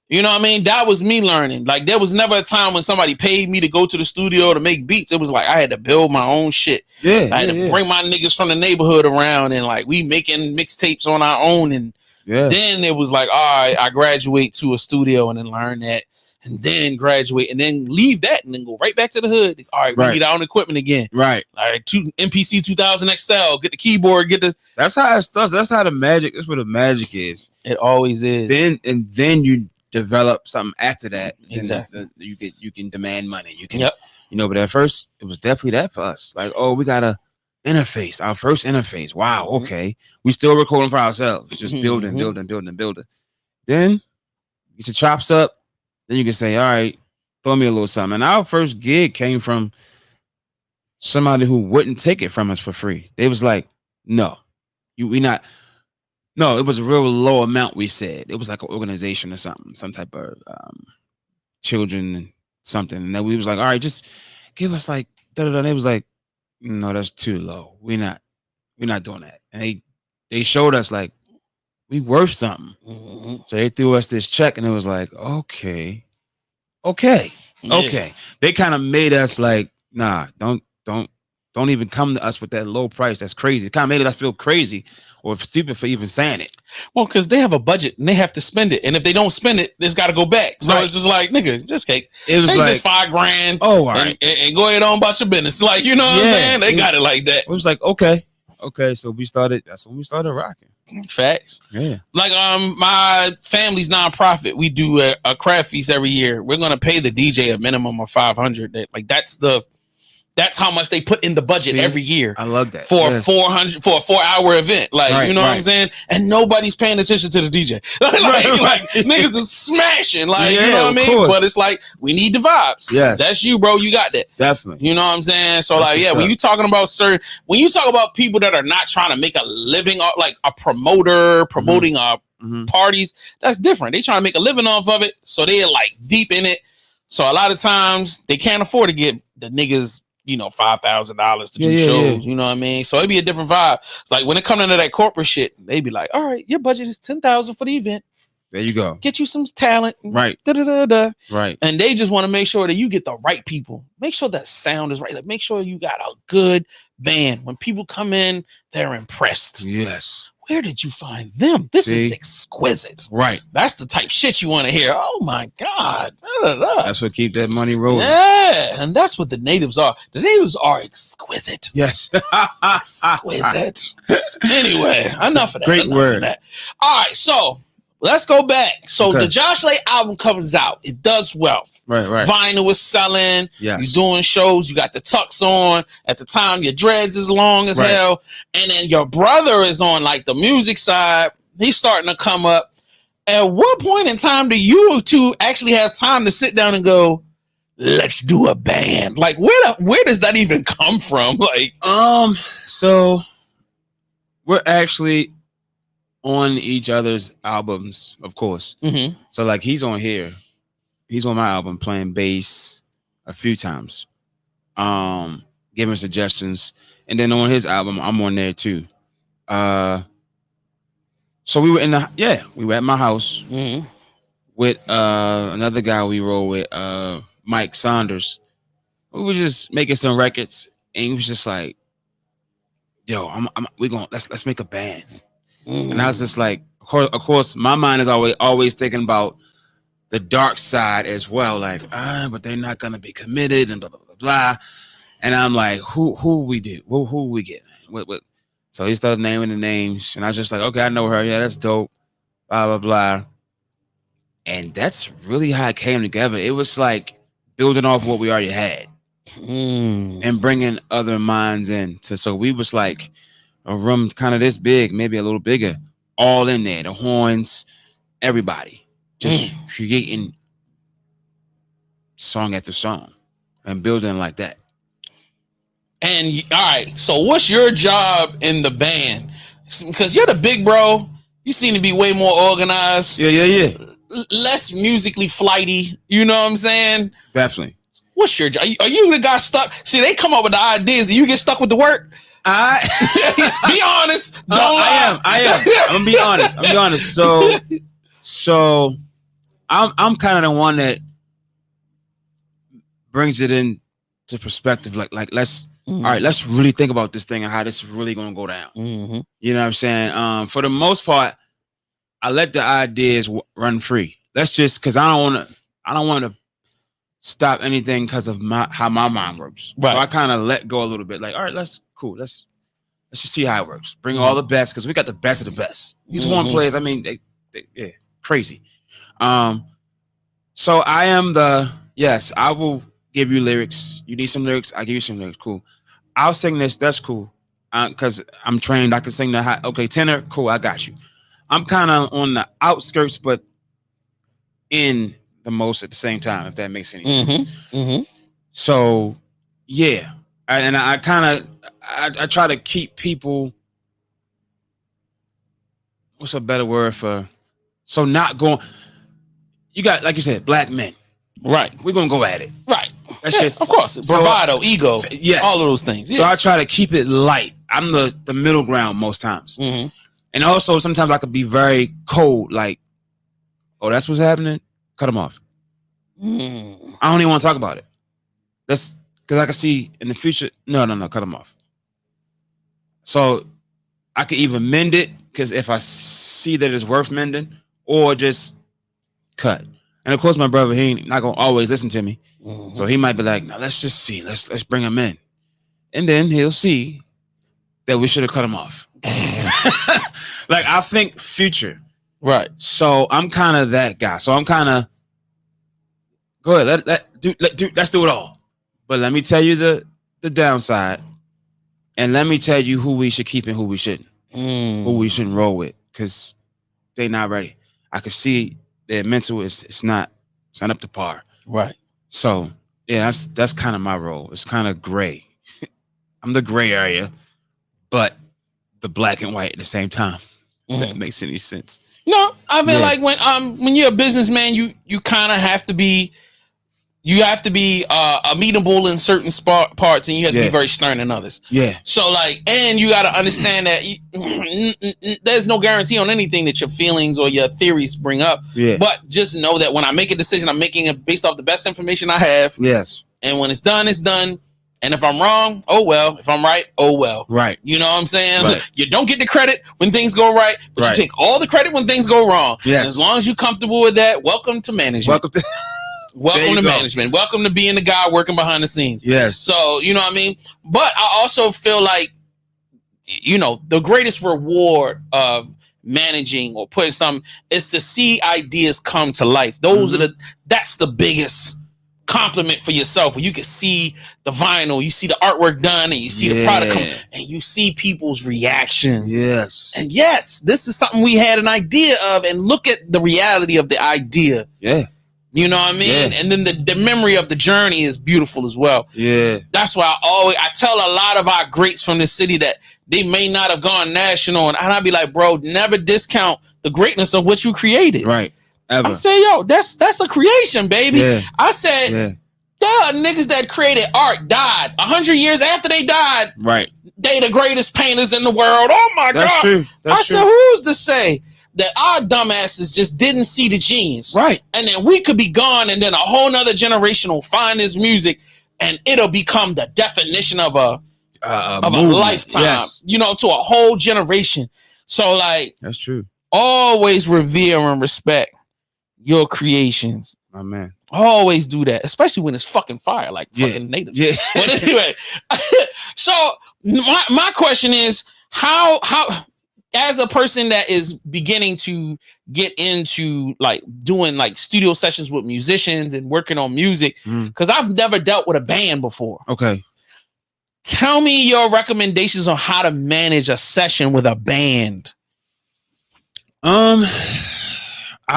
you know what I mean? That was me learning. Like, there was never a time when somebody paid me to go to the studio to make beats. It was like I had to build my own shit. I had to bring my niggas from the neighborhood around, and like we making mixtapes on our own. And then it was like, all right, I graduate to a studio and then learn that, and then graduate and then leave that and then go right back to the hood. All right, we need our own equipment again. Right. All right, MPC 2000 XL, get the keyboard, get the. That's how it starts. That's how the magic. That's what the magic is. It always is. Then you develop something after that. Exactly. You can demand money. You can, but at first it was definitely that for us. Like, oh, we got a interface, our first interface. Wow. Okay. We still recording for ourselves, just building. Then get your chops up. Then you can say, all right, throw me a little something. And our first gig came from somebody who wouldn't take it from us for free. They was like, no, we not. No, it was a real low amount. We said it was like an organization or something, some type of children something. And then we was like, all right, just give us like da da da. They was like, no, that's too low. We're not doing that. And they showed us like we worth something. So they threw us this check, and it was like, okay. They kind of made us like, nah, don't even come to us with that low price. That's crazy. It kind of made us feel crazy or stupid for even saying it. Well, because they have a budget and they have to spend it. And if they don't spend it, it's got to go back. So it's just like, nigga, just take like, this $5,000 all right. and go ahead on about your business. Like, you know what I'm saying? They got it like that. It was like, okay. So that's when we started rocking. Facts. Yeah. Like my family's nonprofit, we do a craft feast every year. We're gonna pay the DJ a minimum of $500. Like that's how much they put in the budget every year. I love that. For 400 for a 4-hour event. Like, you know what I'm saying? And nobody's paying attention to the DJ. like niggas is smashing. Like, you know what I mean? But it's like, we need the vibes. Yeah. That's you, bro. You got that. Definitely. You know what I'm saying? So that's when you talking about when you talk about people that are not trying to make a living, like a promoter promoting parties, that's different. They trying to make a living off of it. So they're like deep in it. So a lot of times they can't afford to give the niggas $5,000 to do shows. You know what I mean? So it'd be a different vibe. Like when it comes into that corporate shit, they be like, all right, your budget is $10,000 for the event. There you go. Get you some talent. Right. Right. And they just want to make sure that you get the right people. Make sure that sound is right. Like, make sure you got a good band. When people come in, they're impressed. Yes. Where did you find them? This is exquisite. Right. That's the type of shit you want to hear. Oh my God. That's what keep that money rolling. Yeah. And that's what the natives are. The natives are exquisite. Yes. Exquisite. Anyway, enough of that. Great word. All right. So let's go back. So the Josh Lay album comes out. It does well. Right. Vinyl is selling. Yes. You're doing shows. You got the tux on. At the time, your dreads is long as hell. And then your brother is on like the music side. He's starting to come up. At what point in time do you two actually have time to sit down and go, let's do a band? Like, where does that even come from? Like, so we're actually on each other's albums, of course. So like he's on here. He's on my album playing bass a few times, giving suggestions. And then on his album, I'm on there too. So we were we were at my house with another guy we roll with, Mike Saunders. We were just making some records, and he was just like, yo, let's make a band. And I was just like, of course, my mind is always thinking about the dark side as well, like, but they're not gonna be committed and blah blah blah blah. And I'm like, who we do? Who we get? What? So he started naming the names, and I was just like, okay, I know her. Yeah, that's dope. Blah blah blah. And that's really how it came together. It was like building off what we already had and bringing other minds in. So we was like a room kind of this big, maybe a little bigger, all in there. The horns, everybody, just creating song after song and building like that. And all right, so what's your job in the band? Because you're the big bro. You seem to be way more organized. Yeah. Less musically flighty. You know what I'm saying? Definitely. What's your job? Are you the guy stuck? See, they come up with the ideas and you get stuck with the work. Be honest. Don't lie. I am. I'm gonna be honest. So I'm kind of the one that brings it in to perspective. Like let's all right, let's really think about this thing and how this is really gonna go down. You know what I'm saying? For the most part, I let the ideas run free. Let's just because I don't want to stop anything because of how my mind works. Right. So I kind of let go a little bit. Like, all right, let's just see how it works. Bring all the best because we got the best of the best. These horn players, I mean, they crazy. So I am yes, I will give you lyrics. You need some lyrics, I give you some lyrics. Cool. I'll sing this. That's cool. Because I'm trained. I can sing the high. Okay, tenor. Cool. I got you. I'm kind of on the outskirts, but in the most at the same time, if that makes any sense. So, yeah. I try to keep people. What's a better word for? So not going. You got, like you said, black men. Right. We're going to go at it. Right. That's just, of course, bravado, ego, yes, all of those things. Yeah. So I try to keep it light. I'm the middle ground most times, and also sometimes I could be very cold. Like, oh, that's what's happening. Cut them off. I don't even want to talk about it. That's because I can see in the future. No, cut them off. So I could either mend it because if I see that it's worth mending, or just cut. And of course, my brother, he ain't not gonna always listen to me. So he might be like, no, let's just see. Let's bring him in. And then he'll see that we should have cut him off. Like, I think future. Right. So I'm kind of that guy. So I'm kind of, go ahead, let's do it all. But let me tell you the downside. And let me tell you who we should keep and who we shouldn't. Who we shouldn't roll with. Because they not ready. I can see their mental it's not up to par. Right. So yeah, that's kind of my role. It's kind of gray. I'm the gray area, but the black and white at the same time. If that makes any sense. No, I mean, like when you're a businessman, you kind of have to be amenable in certain parts, and you have to be very stern in others. Yeah. So like, and you got to understand that there's no guarantee on anything that your feelings or your theories bring up. Yeah. But just know that when I make a decision, I'm making it based off the best information I have. Yes. And when it's done, it's done. And if I'm wrong, oh well. If I'm right, oh well. Right. You know what I'm saying? Right. You don't get the credit when things go right, but you take all the credit when things go wrong. Yes. And as long as you're comfortable with that, welcome to management. Welcome to management. Welcome to being the guy working behind the scenes. Yes. So, you know what I mean? But I also feel like, you know, the greatest reward of managing or putting something is to see ideas come to life. That's the biggest compliment for yourself, when you can see the vinyl, you see the artwork done, and you see the product come, and you see people's reactions. Yes. And yes, this is something we had an idea of, and look at the reality of the idea. Yeah. You know what I mean? Yeah. And then the memory of the journey is beautiful as well. Yeah. That's why I tell a lot of our greats from this city that they may not have gone national. And I'd be like, bro, never discount the greatness of what you created. Right. Ever. I'm saying, yo, that's a creation, baby. Yeah. I said, there are niggas that created art, died 100 years after they died. Right. They the greatest painters in the world. Oh my God. True. I said, who's to say that our dumbasses just didn't see the genius? Right. And then we could be gone, and then a whole nother generation will find this music, and it'll become the definition of a lifetime, yes. You know, to a whole generation. So like, that's true. Always revere and respect your creations. My man. Always do that, especially when it's fucking fire, like fucking natives. Yeah. But anyway, so my question is, how as a person that is beginning to get into like doing like studio sessions with musicians and working on music, because I've never dealt with a band before. Okay. Tell me your recommendations on how to manage a session with a band. I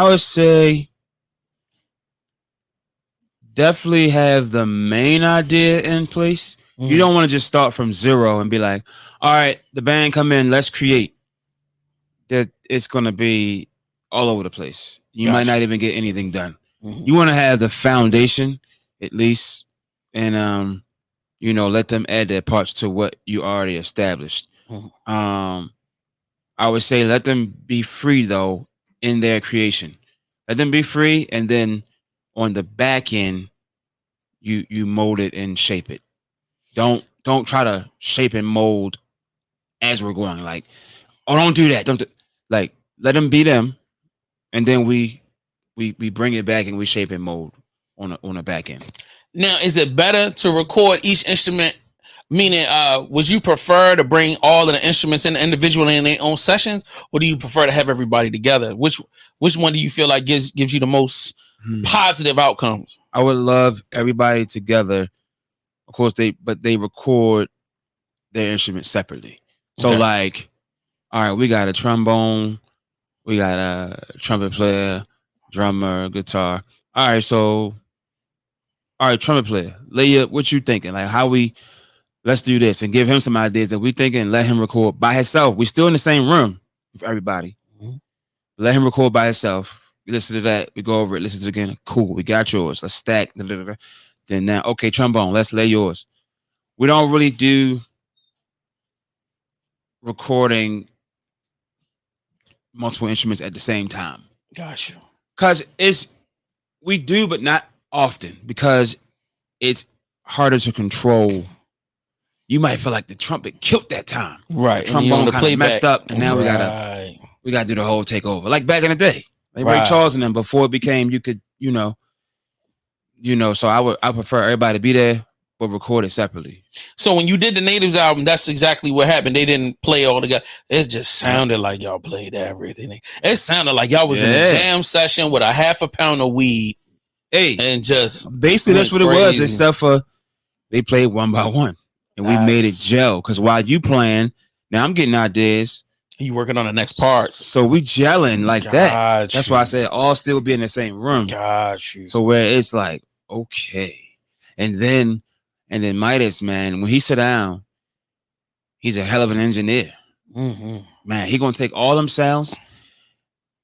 would say definitely have the main idea in place. You don't want to just start from zero and be like, all right, the band come in, let's create. That it's gonna be all over the place. You might not even get anything done. You want to have the foundation at least, and let them add their parts to what you already established. I would say let them be free though in their creation. Let them be free, and then on the back end, you mold it and shape it. Don't try to shape and mold as we're going. Like, oh, don't do that. Like, let them be them, and then we bring it back and we shape and mold on a back end. Now, is it better to record each instrument? Meaning, would you prefer to bring all of the instruments in individually in their own sessions, or do you prefer to have everybody together? Which one do you feel like gives you the most positive outcomes? I would love everybody together. Of course, they record their instruments separately. So like, all right, we got a trombone, we got a trumpet player, drummer, guitar. All right, trumpet player, Leah, what you thinking? Like, let's do this, and give him some ideas that we thinking, and let him record by himself. We still in the same room with everybody. Let him record by himself. We listen to that. We go over it. Listen to it again. Cool. We got yours. Let's stack. Then now, okay, trombone. Let's lay yours. We don't really do recording multiple instruments at the same time. Gotcha. Because we do, but not often, because it's harder to control. You might feel like the trumpet killed that time. Right. The trombone kind of messed up, and now we gotta do the whole takeover. Like back in the day. Like Ray Charles and them, before it became you could, so I prefer everybody to be there, but record it separately. So when you did the Natives album, that's exactly what happened. They didn't play all together. It just sounded like y'all played everything. It sounded like y'all was in a jam session with a half a pound of weed. Hey, and just basically that's what crazy. It was, except for they played one by one. And we made it gel. Because while you playing, now I'm getting ideas. You working on the next parts. So we gelling like that. That's why I said all still be in the same room. Got you. So where it's like, okay. And then Midas, man, when he sit down, he's a hell of an engineer. Man, he gonna take all them sounds,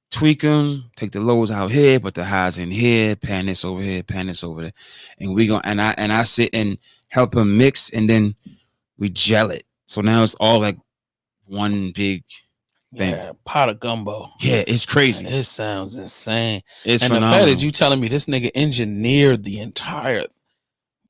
tweak them, take the lows out here, put the highs in here, pan this over here, pan this over there. And we gonna and I sit and help him mix, and then we gel it. So now it's all like one big thing. Yeah, pot of gumbo. Yeah, it's crazy. Man, it sounds insane. It's and phenomenal. The fact that you telling me this nigga engineered the entire,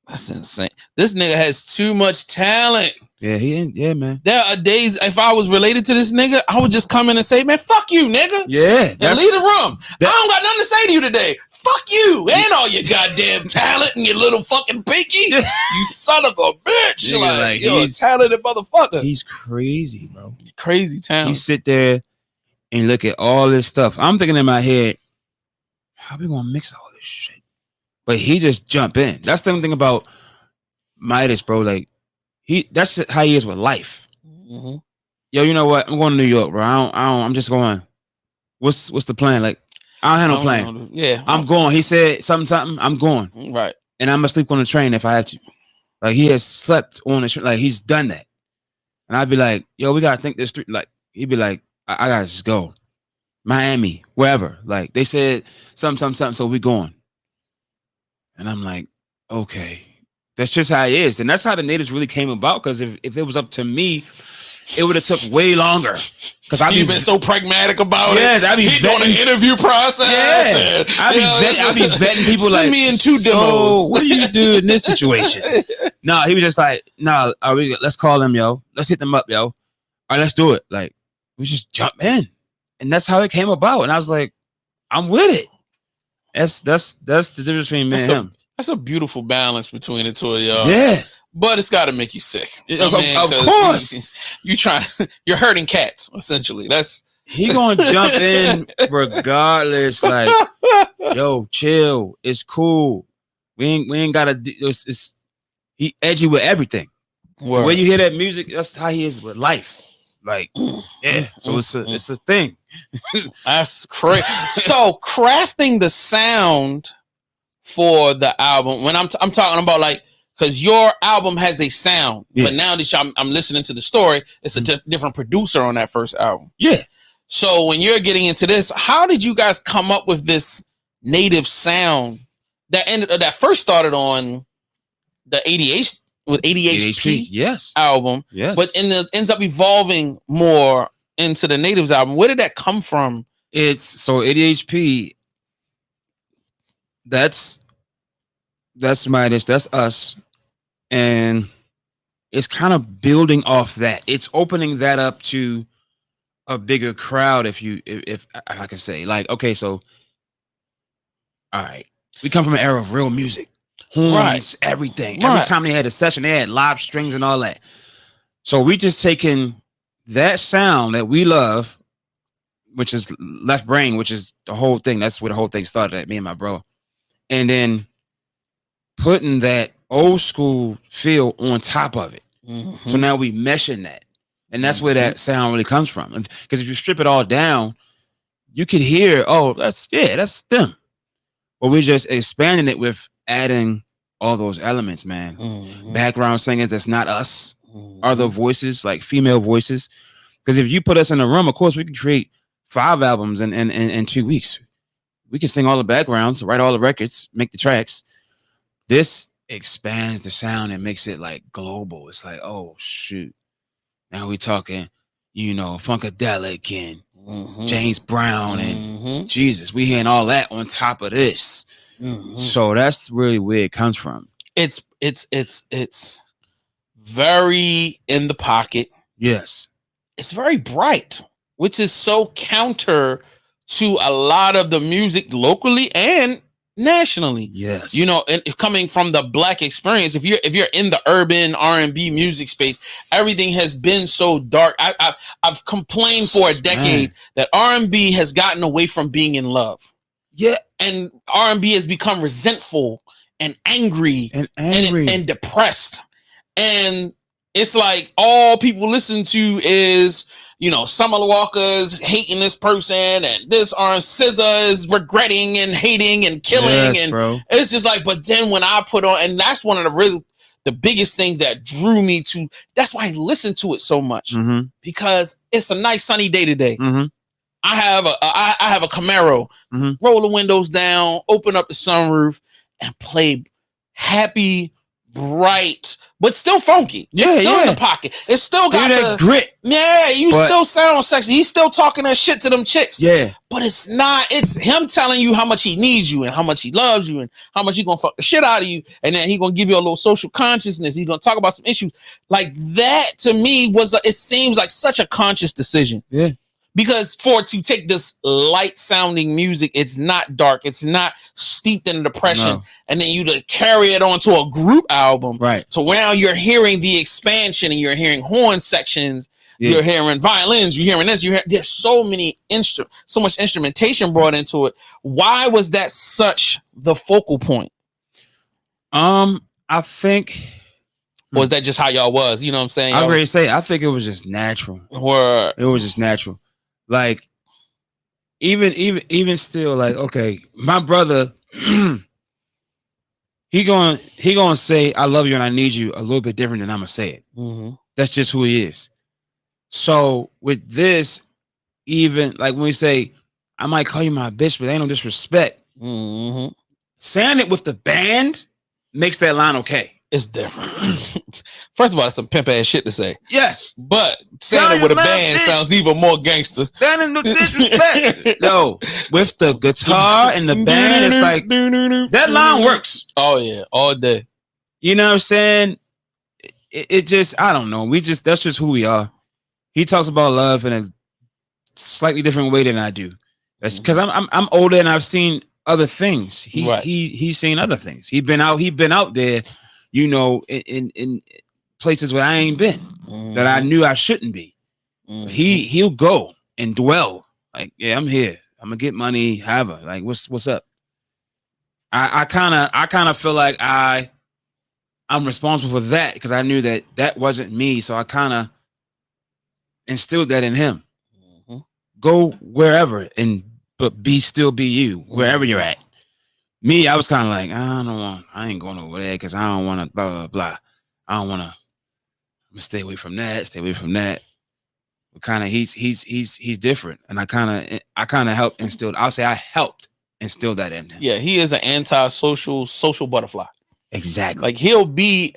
that's insane. This nigga has too much talent. Yeah, man. There are days if I was related to this nigga, I would just come in and say, man, fuck you, nigga. Yeah. And leave the room. I don't got nothing to say to you today. Fuck you and all your goddamn talent and your little fucking pinky. You son of a bitch. Like you're a talented motherfucker. He's crazy, bro. Crazy talent. You sit there and look at all this stuff. I'm thinking in my head, how we gonna mix all this shit? But he just jump in. That's the thing about Midas, bro. Like, that's how he is with life. Yo, you know what? I'm going to New York, bro. I'm just going. What's the plan? Like, I don't have no plan. Yeah, I'm going. He said something. I'm going. Right. And I'm gonna sleep on the train if I have to. Like, he has slept on the train. Like, he's done that. And I'd be like, yo, we gotta think this through. Like, he'd be like, I gotta just go. Miami, wherever. Like, they said something, so we going. And I'm like, okay. That's just how it is. And that's how the Natives really came about. Because if it was up to me, it would have took way longer. Because I've been so pragmatic about it. Yes, I be doing the interview process. Yeah, I be vetting people. Send like me in 2 demos. So what do you do in this situation? No, he was just like, no, let's call them, yo. Let's hit them up, yo. All right, let's do it. Like, we just jump in, and that's how it came about. And I was like, I'm with it. That's the difference between me and him. That's a beautiful balance between the two of y'all. Yeah. but it's got to make you sick. Of 'Cause course. you're hurting cats essentially. That's He gonna jump in regardless. Like, yo, chill. It's cool. We ain't gotta do it's he edgy with everything. The way word. you hear that music, that's how he is with life. Like, yeah. So it's a thing. That's crazy. So crafting the sound for the album, when I'm talking about like, because your album has a sound, Yeah. but now that I'm listening to the story, it's a different producer on that first album. Yeah. So when you're getting into this, how did you guys come up with this native sound that first started on the ADHP Yes. album, Yes. but ends up evolving more into the Natives album? Where did that come from? It's so ADHP. That's Midas. That's us, and it's kind of building off that. It's opening that up to a bigger crowd. If I can say, like, okay, so all right, we come from an era of real music, horns, Right. everything. Every Right. time they had a session, they had live strings and all that. So we just taken that sound that we love, which is Left Brain, which is the whole thing. That's where the whole thing started at, me and my bro. And then putting that old school feel on top of it. Mm-hmm. So now we meshing that. And that's where that sound really comes from. Because if you strip it all down, you could hear, oh, that's them. But we're just expanding it with adding all those elements, man. Mm-hmm. Background singers that's not us. Mm-hmm. Other voices, like female voices. Because if you put us in a room, of course, we can create 5 albums in 2 weeks. We can sing all the backgrounds, write all the records, make the tracks. This expands the sound and makes it like global. It's like, oh shoot. Now we talking, Funkadelic and James Brown and Jesus. We hearing all that on top of this. So that's really where it comes from. It's very in the pocket. Yes. It's very bright, which is so counter to a lot of the music locally and nationally. Yes. And coming from the Black experience, if you're in the urban R&B music space, everything has been so dark. I've complained for a decade that R&B has gotten away from being in love. Yeah. And R&B has become resentful and angry and depressed. And it's like all people listen to is, Summer Walker's hating this person, and this SZA is regretting and hating and killing. Yes, bro. It's just like, but then when I put on, and that's one of the biggest things that drew me to, that's why I listen to it so much, because it's a nice sunny day today. I have a Camaro, roll the windows down, open up the sunroof, and play happy, bright, but still funky. It's still in the pocket. It's still got that grit. Yeah, still sound sexy. He's still talking that shit to them chicks. Yeah. But it's not, it's him telling you how much he needs you and how much he loves you and how much he gonna fuck the shit out of you. And then he gonna give you a little social consciousness. He's gonna talk about some issues. Like that to me it seems like such a conscious decision. Yeah. Because to take this light sounding music, it's not dark, it's not steeped in depression, and then you to carry it onto a group album, right? So now you're hearing the expansion, and you're hearing horn sections, you're hearing violins, you're hearing this, there's so much instrumentation brought into it. Why was that such the focal point? I think. Or is that just how y'all was? You know what I'm saying? I think it was just natural. It was just natural. Like, even still, like, okay, my brother, he gonna say I love you and I need you a little bit different than I'm gonna say it. That's just who he is. So with this, even like when we say I might call you my bitch, but ain't no disrespect. Saying it with the band makes that line okay. It's different. First of all, it's some pimp ass shit to say. Yes. But saying it with a band sounds even more gangster. That ain't no disrespect. No. With the guitar and the band, it's like that line works. Oh yeah, all day. You know what I'm saying? It just, I don't know. That's just who we are. He talks about love in a slightly different way than I do. That's because I'm older and I've seen other things. He's seen other things. He's been out there you know, in places where I ain't been, that I knew I shouldn't be. He'll go and dwell. Like, yeah, I'm here. I'm gonna get money. Have a like, what's up? I kind of feel like I'm responsible for that because I knew that wasn't me. So I kind of instilled that in him. Go wherever but still be you wherever you're at. Me, I was kind of like, I ain't going over there because I don't want to blah blah blah. I don't want to. I'm gonna stay away from that. Stay away from that. But kind of he's different, and I kind of helped instill. I'll say I helped instill that in him. Yeah, he is an anti-social social butterfly. Exactly. Like he'll be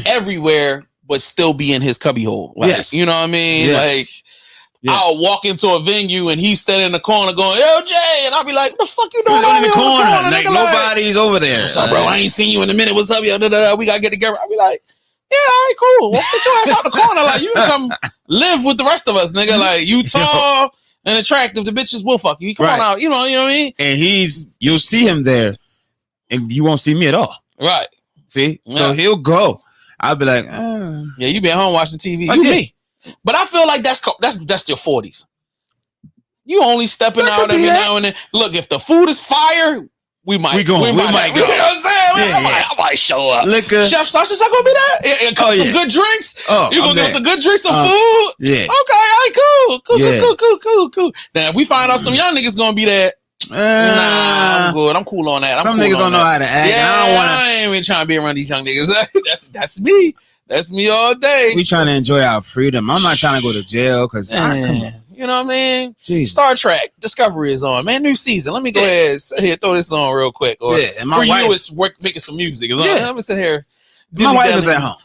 everywhere, but still be in his cubbyhole. Like, yes. You know what I mean? Yes. Like. Yes. I'll walk into a venue and he's standing in the corner going, "Yo, Jay," and I'll be like, "What the fuck you doing in the corner? Like nigga? Nobody's over there. What's up, bro? I ain't seen you in a minute. What's up, yo? We gotta get together." I'll be like, "Yeah, all right, cool. Well, get your ass out the corner. Like, you can come live with the rest of us, nigga. Like, you tall and attractive. The bitches will fuck you. Come on out. You know what I mean?" And you'll see him there, and you won't see me at all. Right. See? Yeah. So he'll go. I'll be like, yeah, you be at home watching TV. You me. But I feel like that's your 40s. You only stepping out every now and then. Look, if the food is fire, we might go. You know what I'm saying? I might show up. Liquor. Chef Sausage, not gonna be that. Some good drinks. You gonna get some good drinks, some food? Yeah. Okay, all right, cool. Now, if we find out some young niggas gonna be there, nah, I'm good. I'm cool on that. Some niggas don't know how to act. Yeah, I ain't even trying to be around these young niggas. That's me. That's me all day. We trying to enjoy our freedom. I'm not trying to go to jail because come on. You know what I mean? Jesus. Star Trek Discovery is on, man. New season. Let me go ahead and throw this on real quick. Or and my wife, you, it's making some music. I'm gonna sit here. My wife is at home.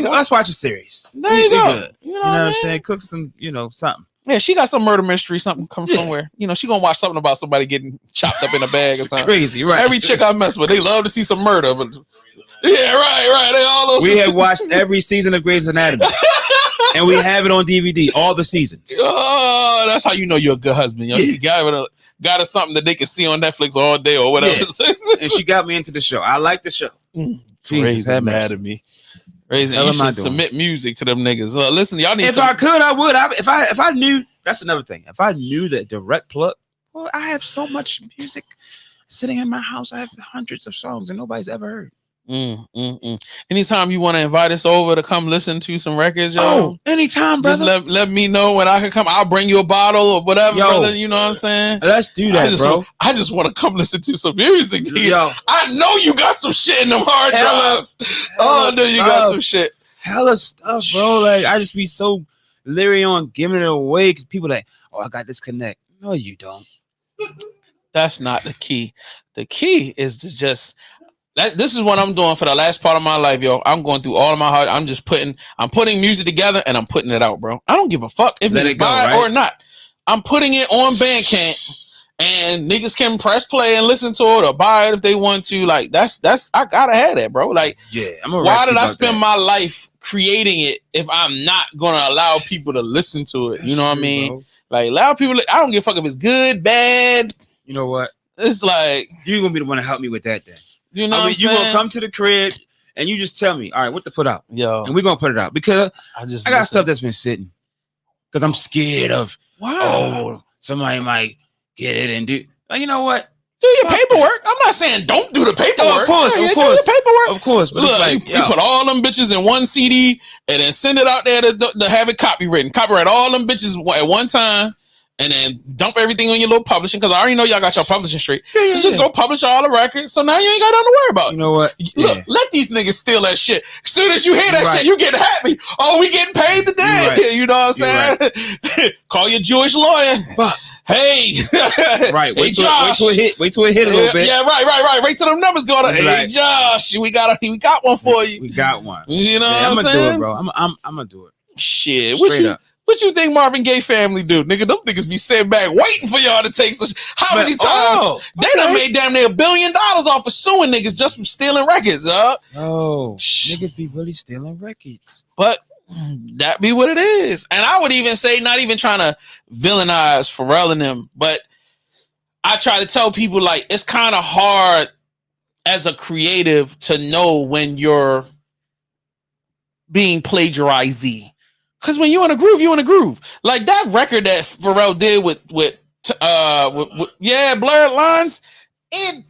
Let's watch a series. There you go. Good. You know what I'm saying? Cook some, something. Yeah, she got some murder mystery, something comes somewhere. She gonna watch something about somebody getting chopped up in a bag or something. Crazy, right? Every chick I mess with, they love to see some murder. But yeah, right. They all we have watched every season of Grey's Anatomy. And we have it on DVD, all the seasons. Oh, that's how you know you're a good husband. You got us something that they can see on Netflix all day or whatever. Yeah. And she got me into the show. I like the show. Crazy mad at me. Crazy. You should submit music to them niggas. Listen, y'all need. I could, I would. If I knew, that's another thing. If I knew that direct plug, well, I have so much music sitting in my house. I have hundreds of songs and nobody's ever heard. Anytime you want to invite us over to come listen to some records, yo. Oh, anytime, brother. Just let me know when I can come. I'll bring you a bottle or whatever, brother. You know what I'm saying? Let's do that, bro. I just want to come listen to some music, dude. Yo. I know you got some shit in them hard drives. I know you got some shit. Hella stuff, bro. Like, I just be so leery on giving it away because people like, oh, I got this connect. No, you don't. That's not the key. The key is to just. This is what I'm doing for the last part of my life, yo. I'm going through all of my heart. I'm putting music together and I'm putting it out, bro. I don't give a fuck if niggas buy it or not. I'm putting it on Bandcamp and niggas can press play and listen to it or buy it if they want to. Like that's I gotta have that, bro. Like, why did I spend my life creating it if I'm not gonna allow people to listen to it? You know what I mean? Bro. Like, allow people. I don't give a fuck if it's good, bad. You know what? It's like you're gonna be the one to help me with that then. You know, you're gonna come to the crib and you just tell me, all right, what to put out, and we're gonna put it out because I got stuff that's been sitting because I'm scared of somebody might get it and do. Like, you know what? Do your paperwork. I'm not saying don't do the paperwork. No, of course. Do your paperwork, of course. But look, it's like you put all them bitches in one CD and then send it out there to have it copywritten. Copyright all them bitches at one time. And then dump everything on your little publishing because I already know y'all got your publishing straight. So just go publish all the records. So now you ain't got nothing to worry about. You know what? Look, let these niggas steal that shit. As soon as you hear that shit, you get happy. Oh, we getting paid today. Right. You know what I'm saying? Call your Jewish lawyer. Hey, right. Wait till it hit. Wait till it hit a little bit. Yeah, right. Wait till them numbers go to. Hey, Josh, we got one for you. We got one. You know what I'm saying? I'm gonna do it, bro. I'm gonna do it. Shit, straight up. What you think Marvin Gaye family do? Nigga, them niggas be sitting back waiting for y'all to take such. How many times they done made damn near $1 billion off of suing niggas just from stealing records, niggas be really stealing records. But that be what it is. And I would even say, not even trying to villainize Pharrell and them, but I try to tell people, like, it's kind of hard as a creative to know when you're being plagiarized. Because when you're in a groove, you're in a groove. Like that record that Pharrell did with Blurred Lines, it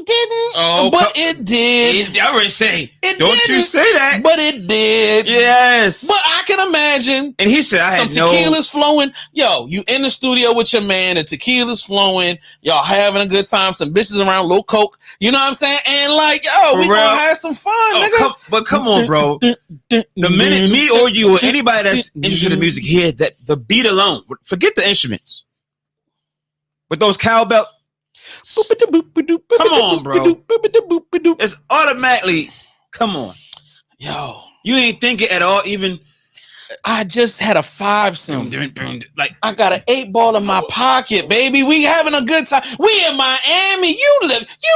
didn't, but it did. I already say, It don't didn't, you say that. but it did. Yes. But I can imagine. And he said, I some had no... tequila's flowing. Yo, you in the studio with your man, the tequila's flowing. Y'all having a good time. Some bitches around, little coke. You know what I'm saying? And like, yo, we gonna have some fun, nigga. Come on, bro. The minute me or you or anybody that's interested in music hear that the beat alone, forget the instruments. With those cowbell... Come on, bro. It's automatically... Come on. Yo. You ain't thinking at all, even... I just had a 5-some. Like, I got an 8-ball in my pocket, baby. We having a good time. We in Miami. You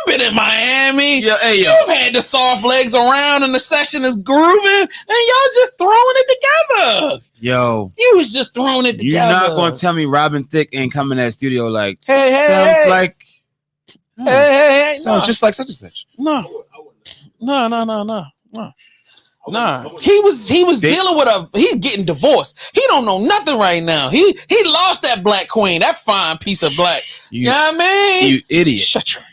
been in Miami. Yo, hey, yo. You've had the soft legs around and the session is grooving and y'all just throwing it together. Yo. You was just throwing it together. You're not going to tell me Robin Thicke ain't coming to that studio like, hey, like... Hey, sounds just like such and such. No. Nah, he was dealing with he's getting divorced. He don't know nothing right now. He lost that black queen, that fine piece of black. You know what I mean? You idiot. Shut your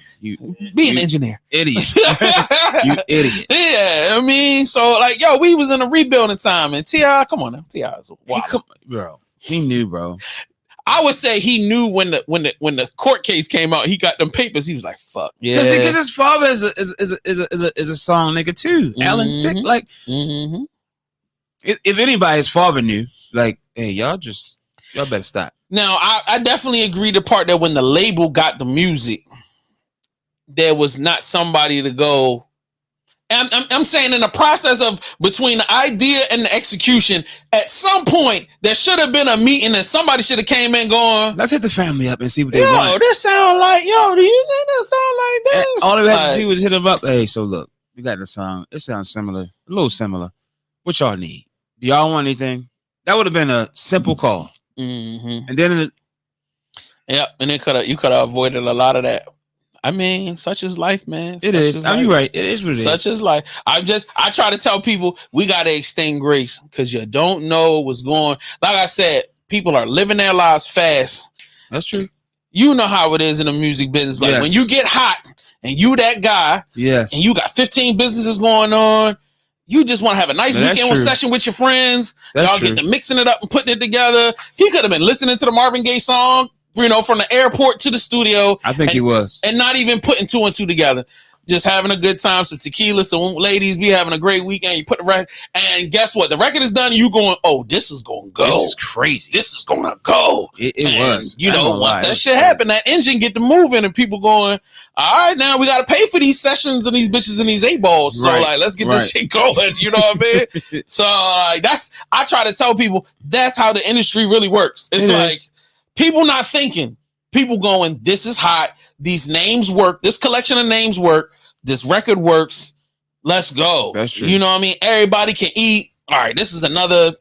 be an engineer. Idiot. You idiot. Yeah, I mean, so like, yo, we was in a rebuilding time, and T.I., come on now, T.I. is wild. Bro. He knew, bro. I would say he knew when the court case came out, he got them papers. He was like, "Fuck, yeah." Because his father is a song nigga too. Alan Thicke, like, if anybody, his father knew, like, hey, y'all better stop. Now, I definitely agree the part that when the label got the music, there was not somebody to go. I'm saying in the process of between the idea and the execution, at some point there should have been a meeting and somebody should have came in going, let's hit the family up and see what they want. Yo, this sound like, do you think that sound like this? And all they had to do was hit them up. Hey, so look, we got the song. It sounds similar, a little similar. What y'all need? Do y'all want anything? That would have been a simple call. Mm-hmm. And then and then you could have avoided a lot of that. I mean, such is life, man. It is. I mean, you're right. It is what it is. Such is life. I try to tell people we gotta extend grace because you don't know what's going. Like I said, people are living their lives fast. That's true. You know how it is in the music business. Like when you get hot and you that guy, yes, and you got 15 businesses going on, you just want to have a nice weekend session with your friends. Y'all get to mixing it up and putting it together. He could have been listening to the Marvin Gaye song, from the airport to the studio. I think he was. And not even putting 2 and 2 together. Just having a good time, some tequila, some ladies, we having a great weekend. You put the record, and guess what? The record is done, and you going, oh, this is going to go. This is crazy. This is going to go. It was. Once that shit happened, that engine get to moving, and people going, all right, now we got to pay for these sessions and these bitches and these 8-balls. So, let's get this shit going. You know what I mean? So, I try to tell people, that's how the industry really works. It's people not thinking, people going, this is hot. These names work. This collection of names work. This record works. Let's go. That's true. You know what I mean? Everybody can eat. All right, this is another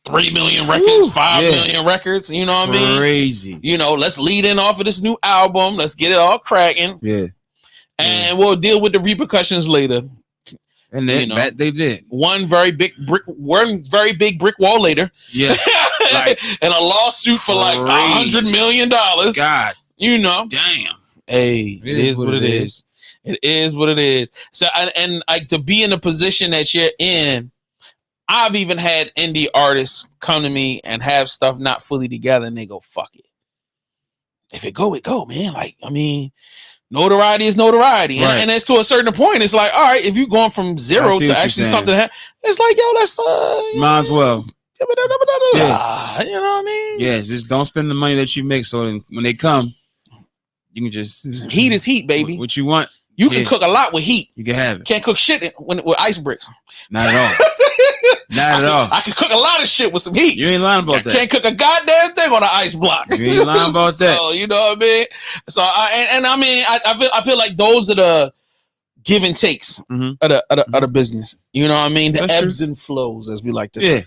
3 million records, 5 million records. You know what I mean? Crazy. Let's lead in off of this new album. Let's get it all cracking. Yeah. And we'll deal with the repercussions later. And then they did. One very big brick wall later. Yes. And a lawsuit for like $100 million. God. Damn. Hey, it is what it is. It is what it is. So, and to be in the position that you're in, I've even had indie artists come to me and have stuff not fully together, and they go, "Fuck it. If it go, it go, man." Like, I mean, notoriety is notoriety, and it's to a certain point. It's like, all right, if you're going from zero to actually something, it's like, yo, let's might as well. Yeah. You know what I mean? Yeah, just don't spend the money that you make. So when they come, you can just heat is heat, baby. What you want. You can cook a lot with heat. You can have it. Can't cook shit with ice bricks. Not at all. Not at all. I can cook a lot of shit with some heat. You ain't lying about that. Can't cook a goddamn thing on an ice block. You ain't lying about that. So, you know what I mean? So I feel like those are the give and takes of the business. You know what I mean? The ebbs and flows, as we like to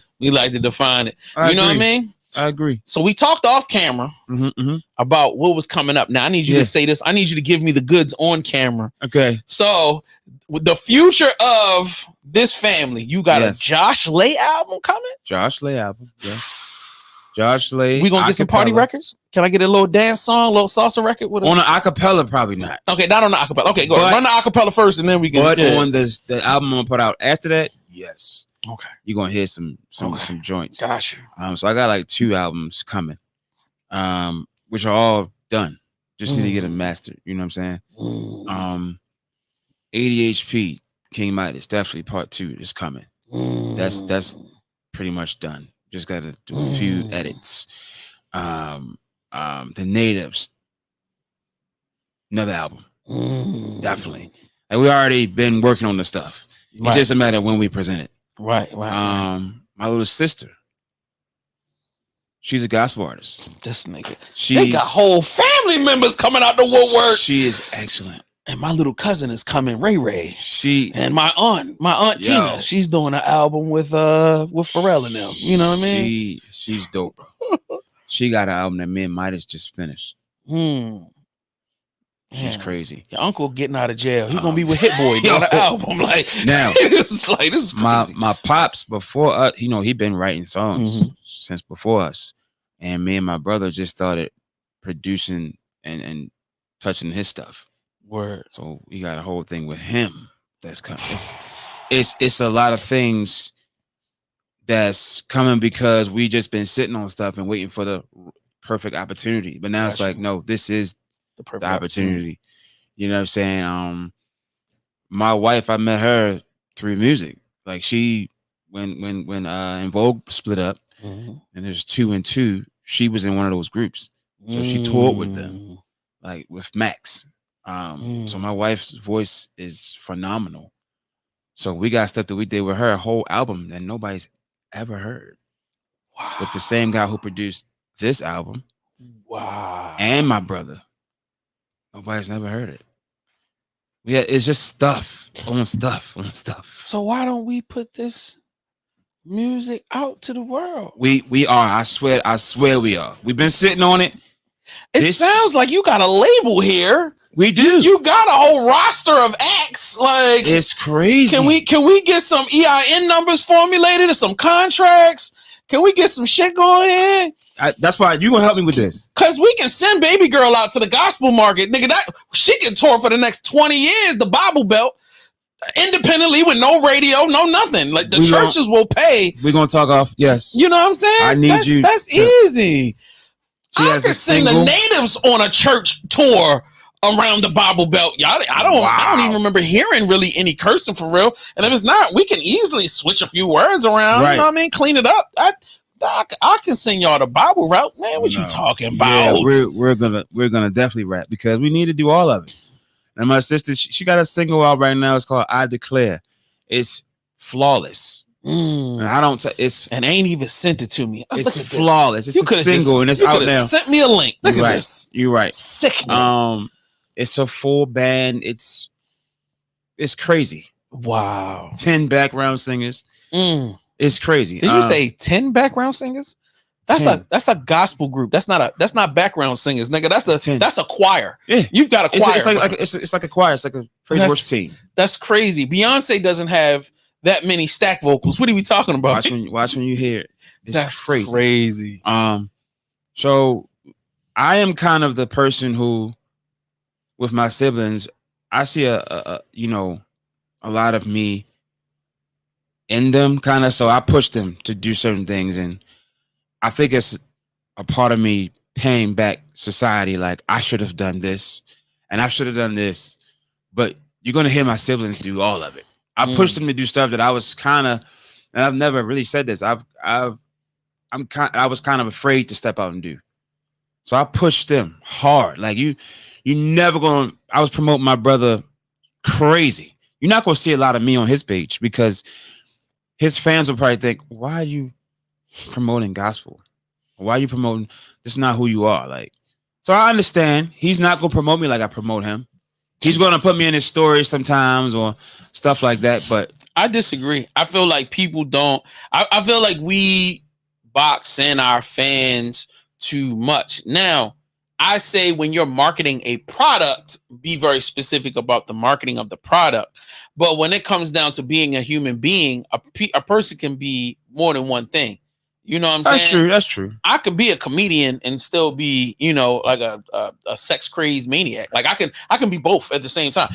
define it. You know what I mean? I agree. So we talked off camera about what was coming up. Now I need you to say this. I need you to give me the goods on camera. Okay. So with the future of this family, you got a Josh Lay album coming? Josh Lay album. Yeah. Josh Lay. We gonna get some party records? Can I get a little dance song, a little salsa record with on an acapella? Probably not. Okay, not on the acapella. Okay, go ahead. Run the acapella first, and then we can. But on the album I'm gonna put out after that, yes. Okay, you're gonna hear some joints. Gotcha. So I got like 2 albums coming, which are all done. Just need to get them mastered. You know what I'm saying? ADHP King Midas, definitely part 2 is coming. That's pretty much done. Just gotta do a few edits. The Natives, another album, definitely. And we already been working on the stuff. It's just a matter of when we present it. Right. My little sister, she's a gospel artist. This nigga, they got whole family members coming out the woodwork. She is excellent. And my little cousin is coming, Ray. And my aunt Tina, she's doing an album with Pharrell and them. You know what I mean? She's dope. She got an album that me and Midas just finished. She's crazy. Your uncle getting out of jail. He's gonna be with Hit Boy doing an album. Like now, it's like this is crazy. My pops before us, he been writing songs since before us, and me and my brother just started producing and touching his stuff. Word. So we got a whole thing with him that's coming. It's a lot of things that's coming because we just been sitting on stuff and waiting for the perfect opportunity. But now it's like, no, this is the perfect opportunity. You know what I'm saying? My wife, I met her through music. Like she when In Vogue split up and there's 2 and 2, she was in one of those groups. So she toured with them, like with Max. So my wife's voice is phenomenal. So we got stuff that we did with her, a whole album that nobody's ever heard. Wow. With the same guy who produced this album. Wow. And my brother. Nobody's never heard it. Yeah, it's just stuff on stuff. So why don't we put this music out to the world? We are. I swear we are. We've been sitting on it. It sounds like you got a label here. We do. You got a whole roster of acts. Like it's crazy. Can we get some EIN numbers formulated and some contracts? Can we get some shit going in? That's why you gonna help me with this. Cause we can send Baby Girl out to the gospel market, nigga. That she can tour for the next 20 years, the Bible Belt, independently with no radio, no nothing. Like the churches will pay. We're gonna talk off. Yes. You know what I'm saying? I need you. That's easy. I can send the Natives on a church tour around the Bible Belt. Y'all, I don't even remember hearing really any cursing for real. And if it's not, we can easily switch a few words around. Right. You know what I mean? Clean it up. I can sing y'all the Bible route, man. What you talking about? Yeah, we're gonna definitely rap because we need to do all of it. And my sister, she got a single out right now. It's called "I Declare." It's flawless. And I don't. And ain't even sent it to me. It's flawless. It's a single and it's out now. Sent me a link. Look at this. You're right. Sickening. It's a full band. It's crazy. Wow. 10 background singers. It's crazy. Did you say 10 background singers? That's a gospel group. That's not background singers, nigga. That's a choir. Yeah, you've got a choir. It's like a choir. It's like a praise worship team. That's crazy. Beyonce doesn't have that many stack vocals. What are we talking about? Watch when you hear it. It's crazy. So I am kind of the person who, with my siblings, I see a lot of me in them, kind of. So I push them to do certain things, and I think it's a part of me paying back society. Like I should have done this, and I should have done this, but you're gonna hear my siblings do all of it. I pushed them to do stuff that I was kind of, and I've never really said this. I was kind of afraid to step out and do. So I pushed them hard. Like you never gonna. I was promoting my brother crazy. You're not gonna see a lot of me on his page because his fans will probably think, "Why are you promoting gospel? Why are you promoting? This is not who you are." Like, so I understand he's not gonna promote me like I promote him. He's gonna put me in his stories sometimes or stuff like that. But I disagree. I feel like people don't. I feel like we box in our fans too much. Now, I say when you're marketing a product, be very specific about the marketing of the product. But when it comes down to being a human being, a person can be more than one thing. You know what I'm That's saying? true. That's true. I can be a comedian and still be, like a sex crazed maniac. Like I can be both at the same time.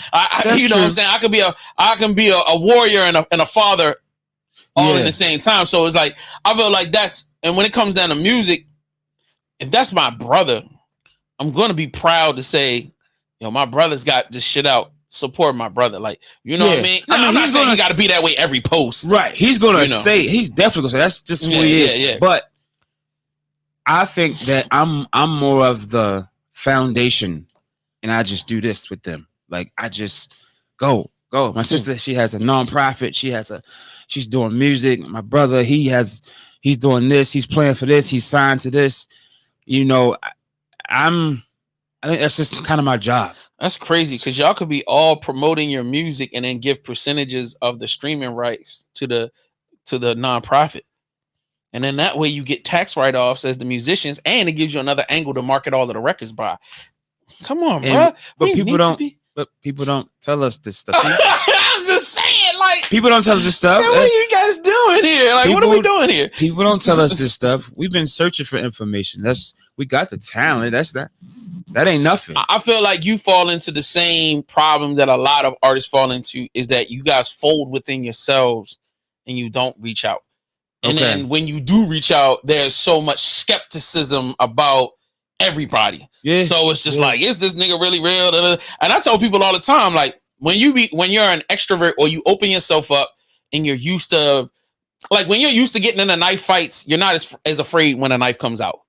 You know what I'm saying? I can be a warrior and a father all in the same time. So it's like I feel like and when it comes down to music, if that's my brother, I'm gonna be proud to say, my brother's got this shit out. Support my brother, like what I mean. Now, I'm not saying you got to be that way every post, right? He's gonna say, he's definitely gonna say that's just who he is. Yeah. But I think that I'm more of the foundation, and I just do this with them. Like I just go. My sister, she has a nonprofit. She's doing music. My brother, he's doing this. He's playing for this. He's signed to this. I think that's just kind of my job. That's crazy because y'all could be all promoting your music and then give percentages of the streaming rights to the nonprofit. And then that way you get tax write-offs as the musicians, and it gives you another angle to market all of the records by. Come on, bro. But people don't tell us this stuff. I was just saying, like, people don't tell us this stuff. What are you guys doing here? Like, what are we doing here? People don't tell us this stuff. We've been searching for information. We got the talent. That ain't nothing. I feel like you fall into the same problem that a lot of artists fall into, is that you guys fold within yourselves and you don't reach out. And then when you do reach out, there's so much skepticism about everybody. Yeah. So it's just like, is this nigga really real? And I tell people all the time, like, when you're an extrovert or you open yourself up and you're used to, like, when you're used to getting into knife fights, you're not as afraid when a knife comes out.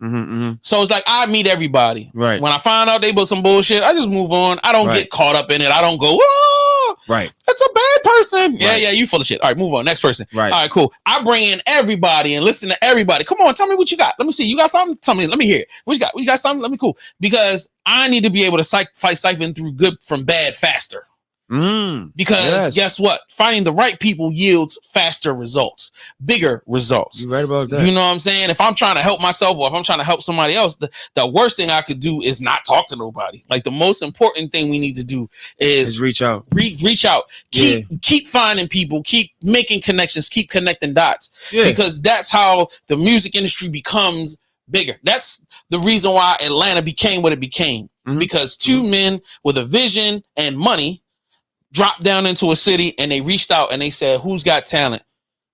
So it's like, I meet everybody. Right. When I find out they built some bullshit, I just move on. I don't get caught up in it. I don't go, oh, right, that's a bad person. Yeah, you full of shit. All right, move on. Next person. Right. All right, cool. I bring in everybody and listen to everybody. Come on, tell me what you got. Let me see. You got something? Tell me. Let me hear it. What you got? You got something? Let me cool. Because I need to be able to siphon through good from bad faster. Because guess what? Finding the right people yields faster results, bigger results. You're right about that. You know what I'm saying? If I'm trying to help myself or if I'm trying to help somebody else, the worst thing I could do is not talk to nobody. Like, the most important thing we need to do is reach out. Reach out. Keep finding people. Keep making connections. Keep connecting dots. Yeah. Because that's how the music industry becomes bigger. That's the reason why Atlanta became what it became. Because two men with a vision and money dropped down into a city and they reached out and they said, who's got talent?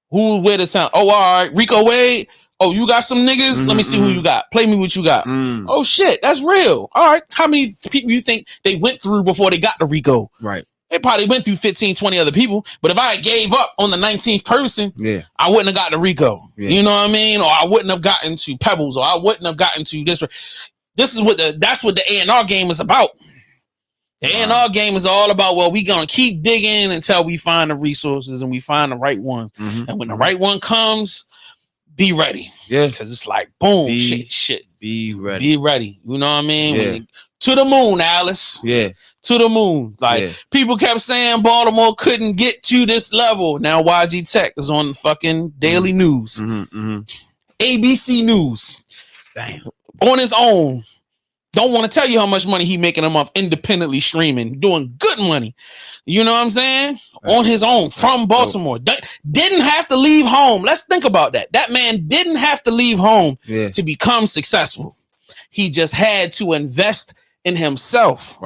Where the talent? Oh, all right. Rico Wade. Oh, you got some niggas? Let me see who you got. Play me what you got. Oh, shit. That's real. All right. How many people you think they went through before they got to Rico? Right. They probably went through 15, 20 other people. But if I gave up on the 19th person, I wouldn't have got to Rico. Yeah. You know what I mean? Or I wouldn't have gotten to Pebbles, or I wouldn't have gotten to this. That's what the A&R game is about. The A&R game is all about, well, we gonna keep digging until we find the resources and we find the right ones. And when the right one comes, be ready. Yeah. Because it's like, boom, shit. Be ready. Be ready. You know what I mean? Yeah. To the moon, Alice. Yeah. To the moon. Like, people kept saying Baltimore couldn't get to this level. Now YG Tech is on the fucking daily news. ABC News. Damn. On his own. Don't want to tell you how much money he making a month independently streaming, doing good money. You know what I'm saying? On his own from Baltimore. Didn't have to leave home. Let's think about that. That man didn't have to leave home to become successful. He just had to invest in himself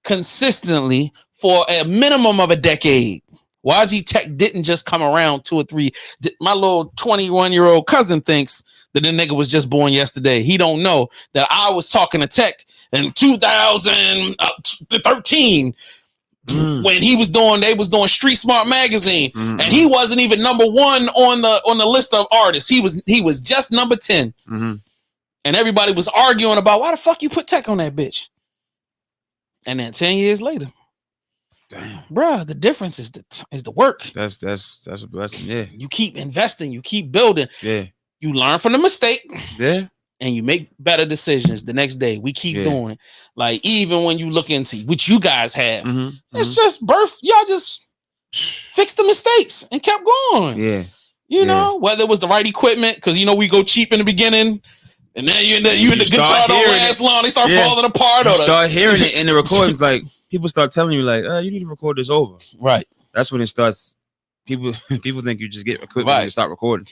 consistently for a minimum of a decade. YG Tech didn't just come around 2 or 3. My little 21-year-old cousin thinks that the nigga was just born yesterday. He don't know that I was talking to Tech in 2013 when they was doing Street Smart magazine, and he wasn't even number 1 on the list of artists. He was just number 10, and everybody was arguing about why the fuck you put Tech on that bitch. And then 10 years later. Damn, bruh, the difference is the work. That's a blessing. Yeah, you keep investing, you keep building. Yeah, you learn from the mistake. Yeah, and you make better decisions the next day. We keep doing it. Like, even when you look into what you guys have, it's just birth. Y'all just fixed the mistakes and kept going. Yeah, You know, whether it was the right equipment, because you know we go cheap in the beginning, and then you in the guitar don't last long. They start falling apart. You start hearing it in the recordings. Like people start telling you, like, you need to record this over. Right. That's when it starts. People think you just get equipment and start recording.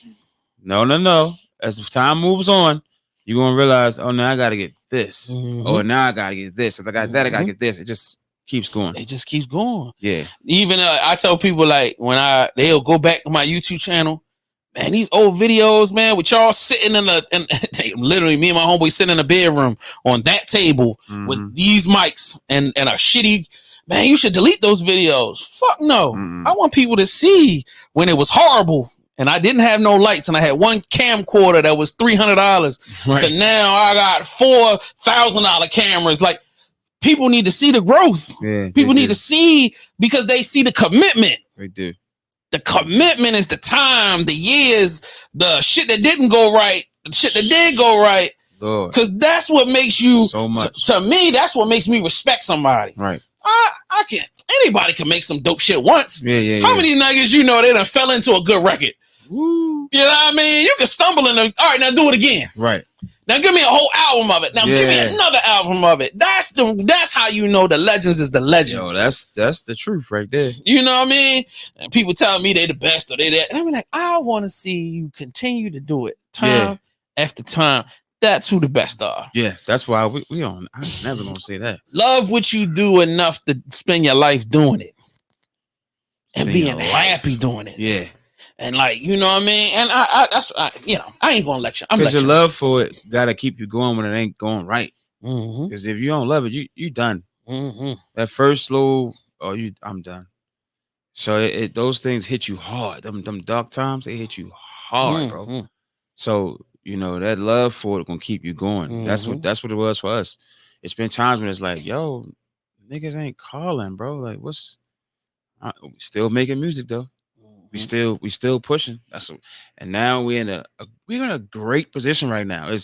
No. As time moves on, you're gonna realize, oh, now I gotta get this. Oh, now I gotta get this. Since I got that, I gotta get this. It just keeps going. It just keeps going. Yeah. Even I tell people, like, when they'll go back to my YouTube channel, man, these old videos, man, with y'all sitting and literally me and my homeboy sitting in a bedroom on that table with these mics and a shitty, man, you should delete those videos. Fuck no. I want people to see when it was horrible and I didn't have no lights and I had one camcorder that was $300. Right. So now I got $4,000 cameras. Like, people need to see the growth. Yeah, people need to see, because they see the commitment. They do. The commitment is the time, the years, the shit that didn't go right, the shit that did go right. Because that's what makes you, so much. To me, that's what makes me respect somebody. Right. I can't, anybody can make some dope shit once. Yeah. How many niggas you know they done fell into a good record? Woo. You know what I mean? You can stumble in all right, now do it again. Right. Now give me a whole album of it. Now give me another album of it. That's how you know the legends is the legends. Yo, that's the truth right there. You know what I mean? And people telling me they the best or they that. And I'm like, I want to see you continue to do it time after time. That's who the best are. Yeah, that's why we don't. I'm never gonna say that. Love what you do enough to spend your life doing it. And being happy doing it. Yeah. And like, you know what I mean? And I ain't gonna lecture. Because your love for it gotta keep you going when it ain't going right. Because if you don't love it, you done. That first slow, I'm done. So those things hit you hard. Them dark times, they hit you hard, bro. So you know that love for it gonna keep you going. That's what it was for us. It's been times when it's like, yo, niggas ain't calling, bro. Like, we still making music though. We still pushing. And now we're in a great position right now.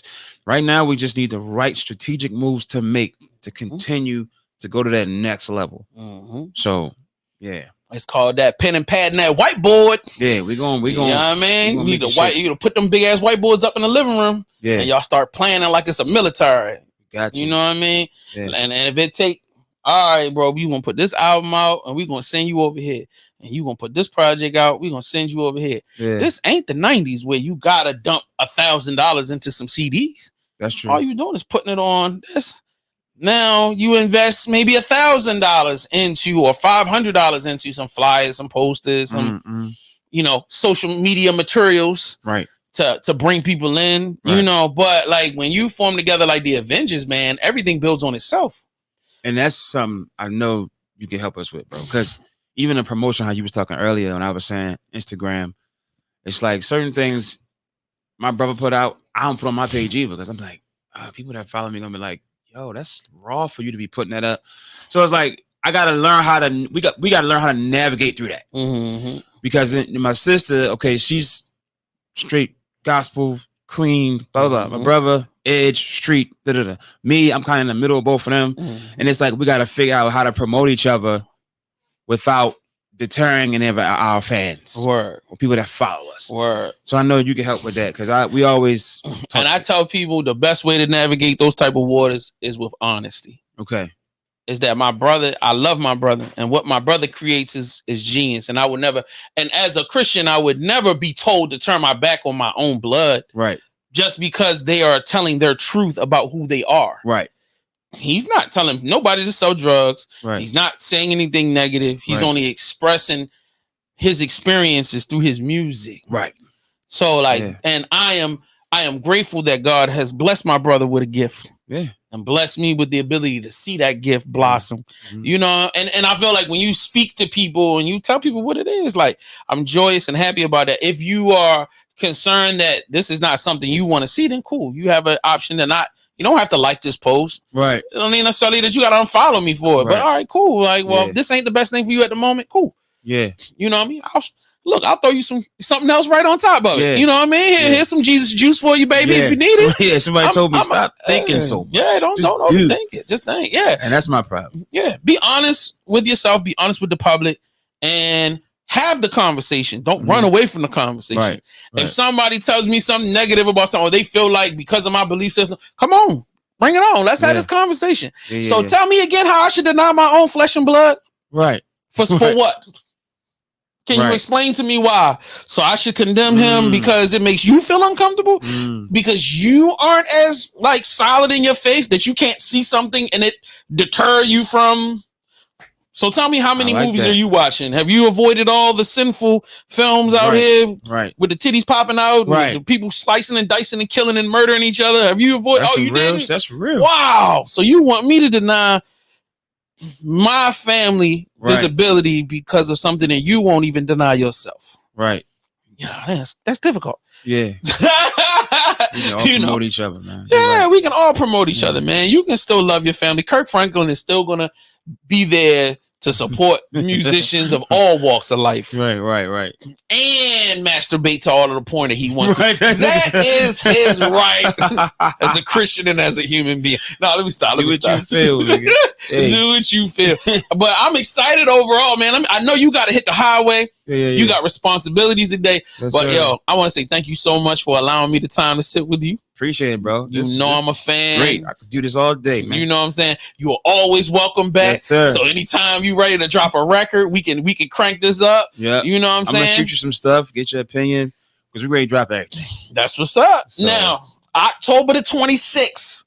Right now we just need the right strategic moves to make to continue to go to that next level. So yeah, it's called that pen and pad and that whiteboard. Yeah, we going. You know what I mean? You need you to put them big ass whiteboards up in the living room. Yeah, and y'all start planning like it's a military. Got you. You know what I mean? Yeah. And if it take, all right, bro, we gonna put this album out and we gonna send you over here. And you gonna put this project out, we gonna send you over here. Yeah. This ain't the 90s where you gotta dump $1,000 into some CDs. That's true. All you doing is putting it on this. Now you invest maybe $1,000 into or $500 into some flyers, some posters, some social media materials, right? To bring people in, right. But like when you form together like the Avengers, man, everything builds on itself. And that's something I know you can help us with, bro, because even the promotion, how you was talking earlier, when I was saying Instagram, it's like certain things my brother put out, I don't put on my page either, because I'm like, people that follow me gonna be like, yo, that's raw for you to be putting that up. So it's like I gotta learn how to we gotta learn how to navigate through that. Because my sister, okay, she's straight gospel, clean, blah blah. My brother, edge, street, Me, I'm kind of in the middle of both of them, and it's like we gotta figure out how to promote each other without deterring any of our fans. Word. Or people that follow us. Word. So I know you can help with that, because we always I tell people the best way to navigate those type of waters is with honesty. Okay. Is that my brother, I love my brother, and what my brother creates is genius. And I would never, and as a Christian, I would never be told to turn my back on my own blood. Right. Just because they are telling their truth about who they are. Right. He's not telling nobody to sell drugs. Right. He's not saying anything negative. He's only expressing his experiences through his music. Right. So and I am grateful that God has blessed my brother with a gift. Yeah. And blessed me with the ability to see that gift blossom. And I feel like when you speak to people and you tell people what it is, like, I'm joyous and happy about that. If you are concerned that this is not something you want to see, then cool. You have an option to not. You don't have to like this post. Right. It don't mean necessarily that you got to unfollow me for it. Right. But all right, cool. Like, well, this ain't the best thing for you at the moment. Cool. Yeah. You know what I mean? I'll throw you something else right on top of it. You know what I mean? Here's some Jesus juice for you, baby, if you need it. Yeah, somebody told me stop thinking so much. Yeah, don't overthink it. Just think. Yeah. And that's my problem. Yeah. Be honest with yourself. Be honest with the public. And have the conversation. Don't run away from the conversation. Right. If somebody tells me something negative about something, or they feel like because of my belief system, come on, bring it on. Let's have this conversation. So tell me again how I should deny my own flesh and blood. Right. For what? Can you explain to me why? So I should condemn him because it makes you feel uncomfortable? Because you aren't as like solid in your faith that you can't see something and it deter you from. So tell me, how many movies are you watching? Have you avoided all the sinful films out here with the titties popping out, with the people slicing and dicing and killing and murdering each other? Have you avoided? You didn't? That's real. Wow. So you want me to deny my family visibility because of something that you won't even deny yourself? Right. Yeah, that's difficult. Yeah. We can all promote each other, man. Yeah, we can all promote each other, man. You can still love your family. Kirk Franklin is still gonna be there to support musicians of all walks of life. Right. And masturbate to all of the porn that he wants. That is his right as a Christian and as a human being. No, let me stop. Do what you feel, nigga. Hey. Do what you feel. But I'm excited overall, man. I know you got to hit the highway. You got responsibilities today. Yo, I want to say thank you so much for allowing me the time to sit with you. Appreciate it, bro. I'm a fan. Great. I could do this all day, man. You know what I'm saying? You are always welcome back. Yes, sir. So anytime you ready to drop a record, we can crank this up. Yeah. You know what I'm saying? I'm gonna shoot you some stuff, get your opinion, because we're ready to drop everything. That's what's up. So, now, October the 26th.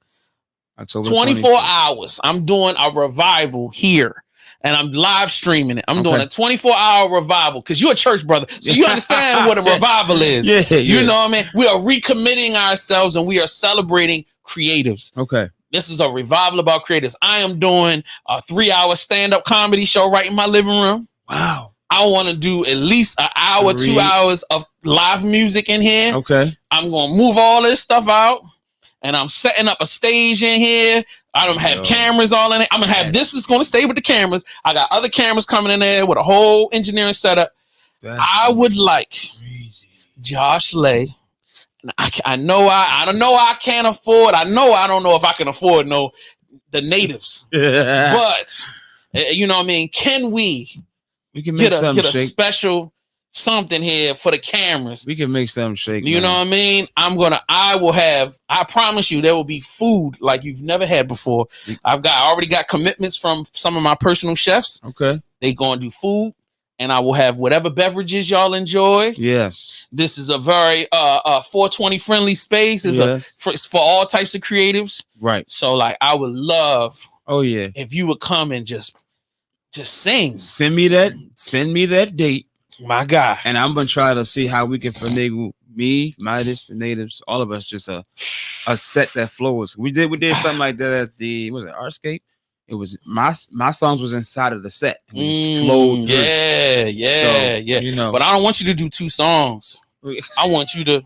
24 hours. I'm doing a revival here. And I'm live streaming it. I'm doing a 24-hour revival because you're a church brother. So you understand what a revival is. You know what I mean? We are recommitting ourselves and we are celebrating creatives. Okay. This is a revival about creatives. I am doing a 3-hour stand-up comedy show right in my living room. Wow. I want to do at least an hour, 2 hours of live music in here. Okay. I'm going to move all this stuff out. And I'm setting up a stage in here. I don't have cameras all in it. I'm gonna have this is gonna stay with the cameras. I got other cameras coming in there with a whole engineering setup. I would like Josh Lay. I know I don't know I can't afford. I don't know if I can afford the natives. But you know what I mean? Can we can get a special something here for the cameras? We can make something shake. You know what I mean? I promise you there will be food like you've never had before. I already got commitments from some of my personal chefs. Okay. They gonna do food and I will have whatever beverages y'all enjoy. Yes. This is a very 420 friendly space. It's for all types of creatives. Right. So like I would love if you would come and just sing. Send me that date. My God. And I'm gonna try to see how we can finagle me, Midas, the natives, all of us, just a set that flows. We did something like that at the Artscape. It was my songs was inside of the set. And we just flowed through. Yeah. You know, but I don't want you to do 2 songs. I want you to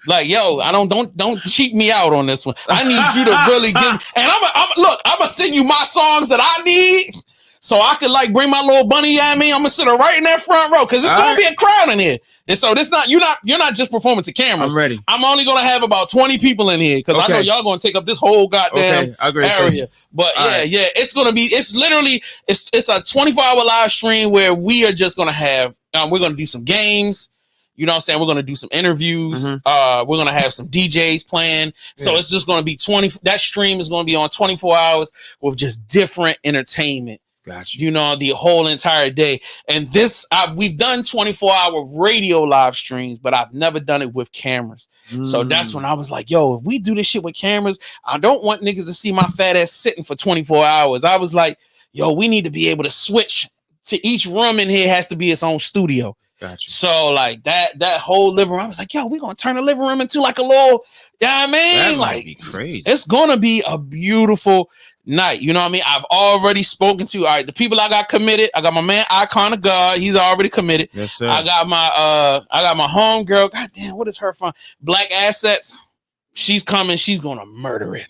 don't cheat me out on this one. I need you to really give. And I'm gonna sing you my songs that I need. So I could bring my little bunny at me. I'm gonna sit her right in that front row because it's gonna be a crowd in here. And so you're not just performing to cameras. I'm ready. I'm only gonna have about 20 people in here because I know y'all gonna take up this whole goddamn area. But it's gonna be it's a 24-hour live stream where we are just gonna have we're gonna do some games. You know what I'm saying? We're going to do some interviews. We're going to have some DJs playing. So it's just going to be that stream is going to be on 24 hours with just different entertainment. Gotcha. You know, the whole entire day. And we've done 24-hour radio live streams, but I've never done it with cameras. So that's when I was like, yo, if we do this shit with cameras, I don't want niggas to see my fat ass sitting for 24 hours. I was like, yo, we need to be able to switch to each room in here has to be its own studio. Gotcha. So like that whole living room, I was like, yo, we're gonna turn the living room into like a little, you know what I mean? That might be crazy. It's gonna be a beautiful night. You know what I mean? I've already spoken to the people I got committed. I got my man Icon of God, he's already committed. Yes, sir. I got my homegirl, goddamn, what is her from? Black Assets. She's coming, she's gonna murder it.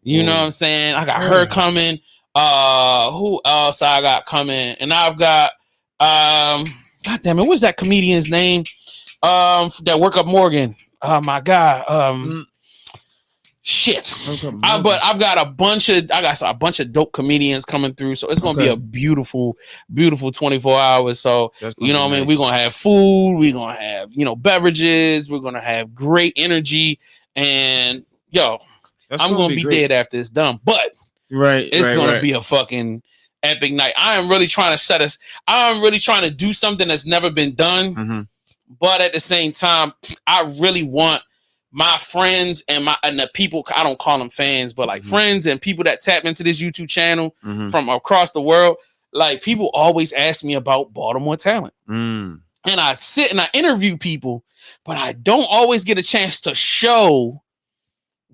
You know what I'm saying? I got her coming. Who else I got coming? And I've got God damn it, what's that comedian's name? That work up Morgan. Oh my God. Shit. Okay. But I got a bunch of dope comedians coming through, so it's gonna be a beautiful 24 hours. So you know what I mean, we're gonna have food, we're gonna have, you know, beverages, we're gonna have great energy, and yo, I'm gonna be dead after it's done, but it's gonna be a fucking epic night. I'm really trying to do something that's never been done, but at the same time, I really want my friends and the people, I don't call them fans, but like friends and people that tap into this YouTube channel from across the world. Like, people always ask me about Baltimore talent. And I sit and I interview people, but I don't always get a chance to show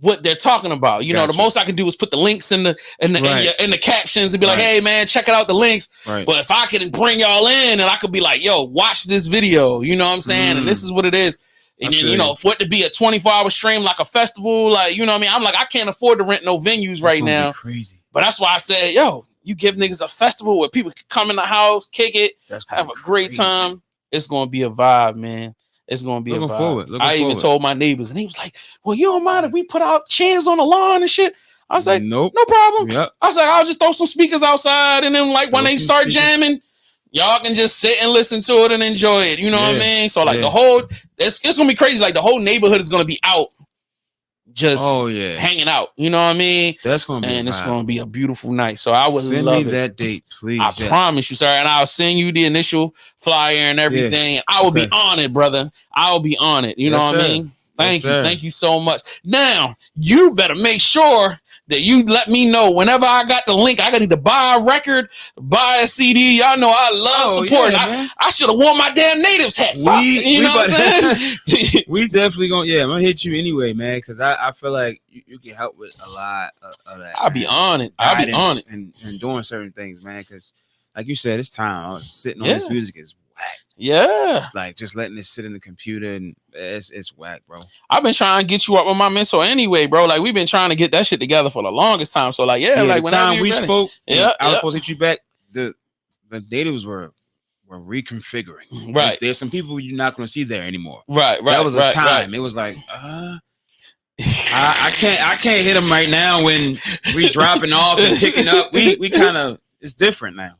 what they're talking about. You know, the most I can do is put the links in the captions and be like, hey man, check it out, the links. But if I can bring y'all in and I could be like, yo, watch this video, you know what I'm saying? And this is what it is. And then, you know, for it to be a 24-hour stream like a festival, like, you know what I mean? I'm like, I can't afford to rent no venues right now. Crazy. But that's why I said, yo, you give niggas a festival where people can come in the house, kick it, have a great time. It's going to be a vibe, man. It's going to be a vibe. I even told my neighbors, and he was like, well, you don't mind if we put out chairs on the lawn and shit? I was like, nope, no problem. Yep. I was like, I'll just throw some speakers outside, and then like when they start jamming, y'all can just sit and listen to it and enjoy it. You know what I mean? So like the whole, it's gonna be crazy. Like the whole neighborhood is gonna be out, just hanging out. You know what I mean? That's gonna be, and it's gonna be a beautiful night. So I would send love me that date, please. I promise you, sir. And I'll send you the initial flyer and everything. And I will be on it, brother. I will be on it. You know what I mean? Thank you. Thank you so much. Now, you better make sure that you let me know whenever I got the link. I need to buy a record, buy a CD. Y'all know I love support. I should have worn my damn Natives hat. You know what I'm saying? We definitely gonna, I'm gonna hit you anyway, man, because I feel like you can help with a lot of that. I'll be on it. I'll be on it. And doing certain things, man, because like you said, it's time. Sitting on this music is whack. Yeah. It's like just letting it sit in the computer, and it's whack, bro. I've been trying to get you up with my mentor anyway, bro. Like, we've been trying to get that shit together for the longest time. So like, like the time we spoke, I was supposed to hit you back. The natives were reconfiguring. Right. There's some people you're not gonna see there anymore. Right. That was a time. It was like, I can't hit them right now when we dropping off and picking up. We kind of, it's different now.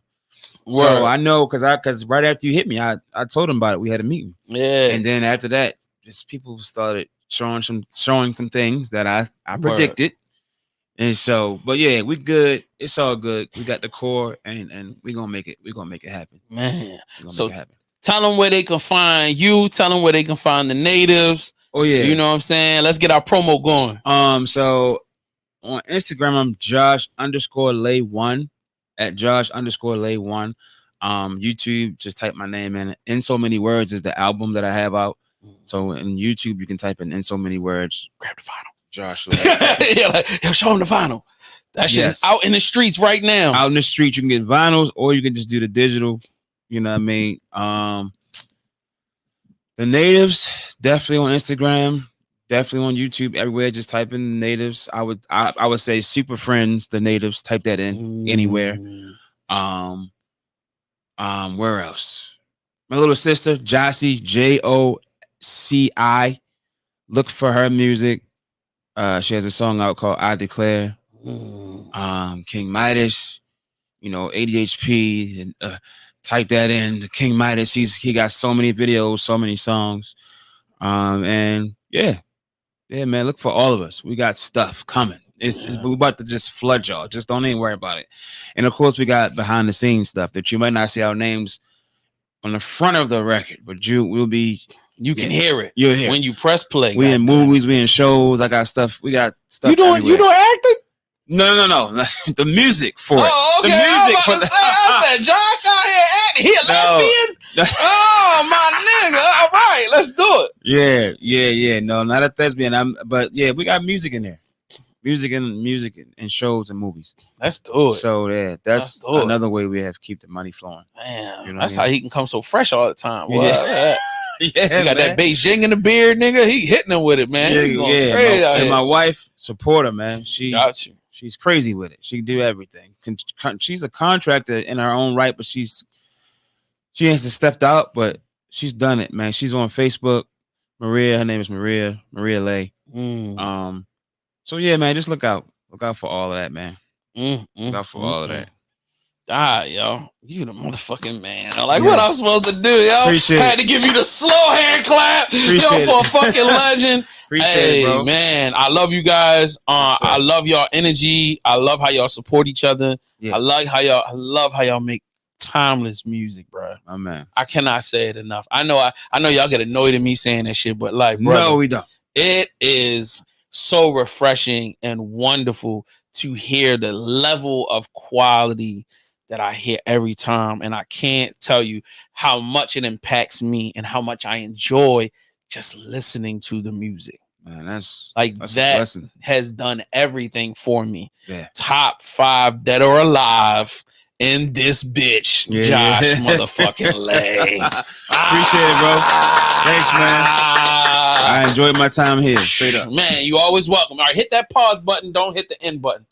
So I know, because right after you hit me, I told them about it. We had a meeting. Yeah. And then after that, just people started showing some things that I predicted. And so, but yeah, we good. It's all good. We got the core, and we're gonna make it. We're gonna make it happen. Man. So tell them where they can find you. Tell them where they can find the natives. Oh yeah. You know what I'm saying? Let's get our promo going. So on Instagram, I'm Josh_Lay1 at Josh_Lay1. YouTube, just type my name in So Many Words is the album that I have out. So in YouTube, you can type in So Many Words. Grab the vinyl. Josh. Show them the vinyl. That shit is out in the streets right now. Out in the streets, you can get vinyls, or you can just do the digital. You know what I mean? The natives, definitely on Instagram, definitely on YouTube, everywhere. Just type in the natives. I would say Super Friends, the natives. Type that in anywhere. Where else? My little sister, Jossie, Joci. Look for her music. She has a song out called I Declare. King Midas, ADHP, and type that in. King Midas, he got so many videos, so many songs. And yeah, man, look for all of us. We got stuff coming. We're about to just flood y'all. Just don't even worry about it. And of course, we got behind the scenes stuff that you might not see our names on the front of the record, but you can hear it. You'll hear when you press play. We in movies, we in shows. I got stuff. We got stuff. You doing acting? No. The music for it. Oh, okay. The music for I said, Josh out here acting. He a lesbian? Oh, my nigga. All right, let's do it. Yeah. No, not a lesbian. But yeah, we got music in there. Music and shows and movies. Let's do it. So yeah, that's another way we have to keep the money flowing. Man, that's how he can come so fresh all the time. Yeah. He got that Beijing in the beard, nigga. He hitting him with it, man. Yeah. And my wife, support her, man. She got you. She's crazy with it. She can do everything. She's a contractor in her own right, but she hasn't stepped out, but she's done it, man. She's on Facebook. Maria, her name is Maria Lay. So yeah, man, just look out for all of that, man. Look Look out for all of that. Yo, you the motherfucking man. I'm like, Yeah. what I'm supposed to do, yo? Appreciate Had it. to give you the slow hand clap, Appreciate yo, for it. a fucking legend. Appreciate it, bro. Man, I love you guys. Yes, sir. I love y'all energy. I love how y'all support each other. Yeah. I love how y'all make timeless music, bro. My man. I cannot say it enough. I know y'all get annoyed at me saying that shit, but like, brother, No, we don't. it is so refreshing and wonderful to hear the level of quality that I hear every time. And I can't tell you how much it impacts me and how much I enjoy just listening to the music. Man, that's that a blessing. has done everything for me. Yeah. Top 5 dead or alive in this bitch, Yeah, Josh yeah. motherfucking Lay. Appreciate it, bro. Thanks, man. I enjoyed my time here. Straight up. Man, you always welcome. All right, hit that pause button. Don't hit the end button.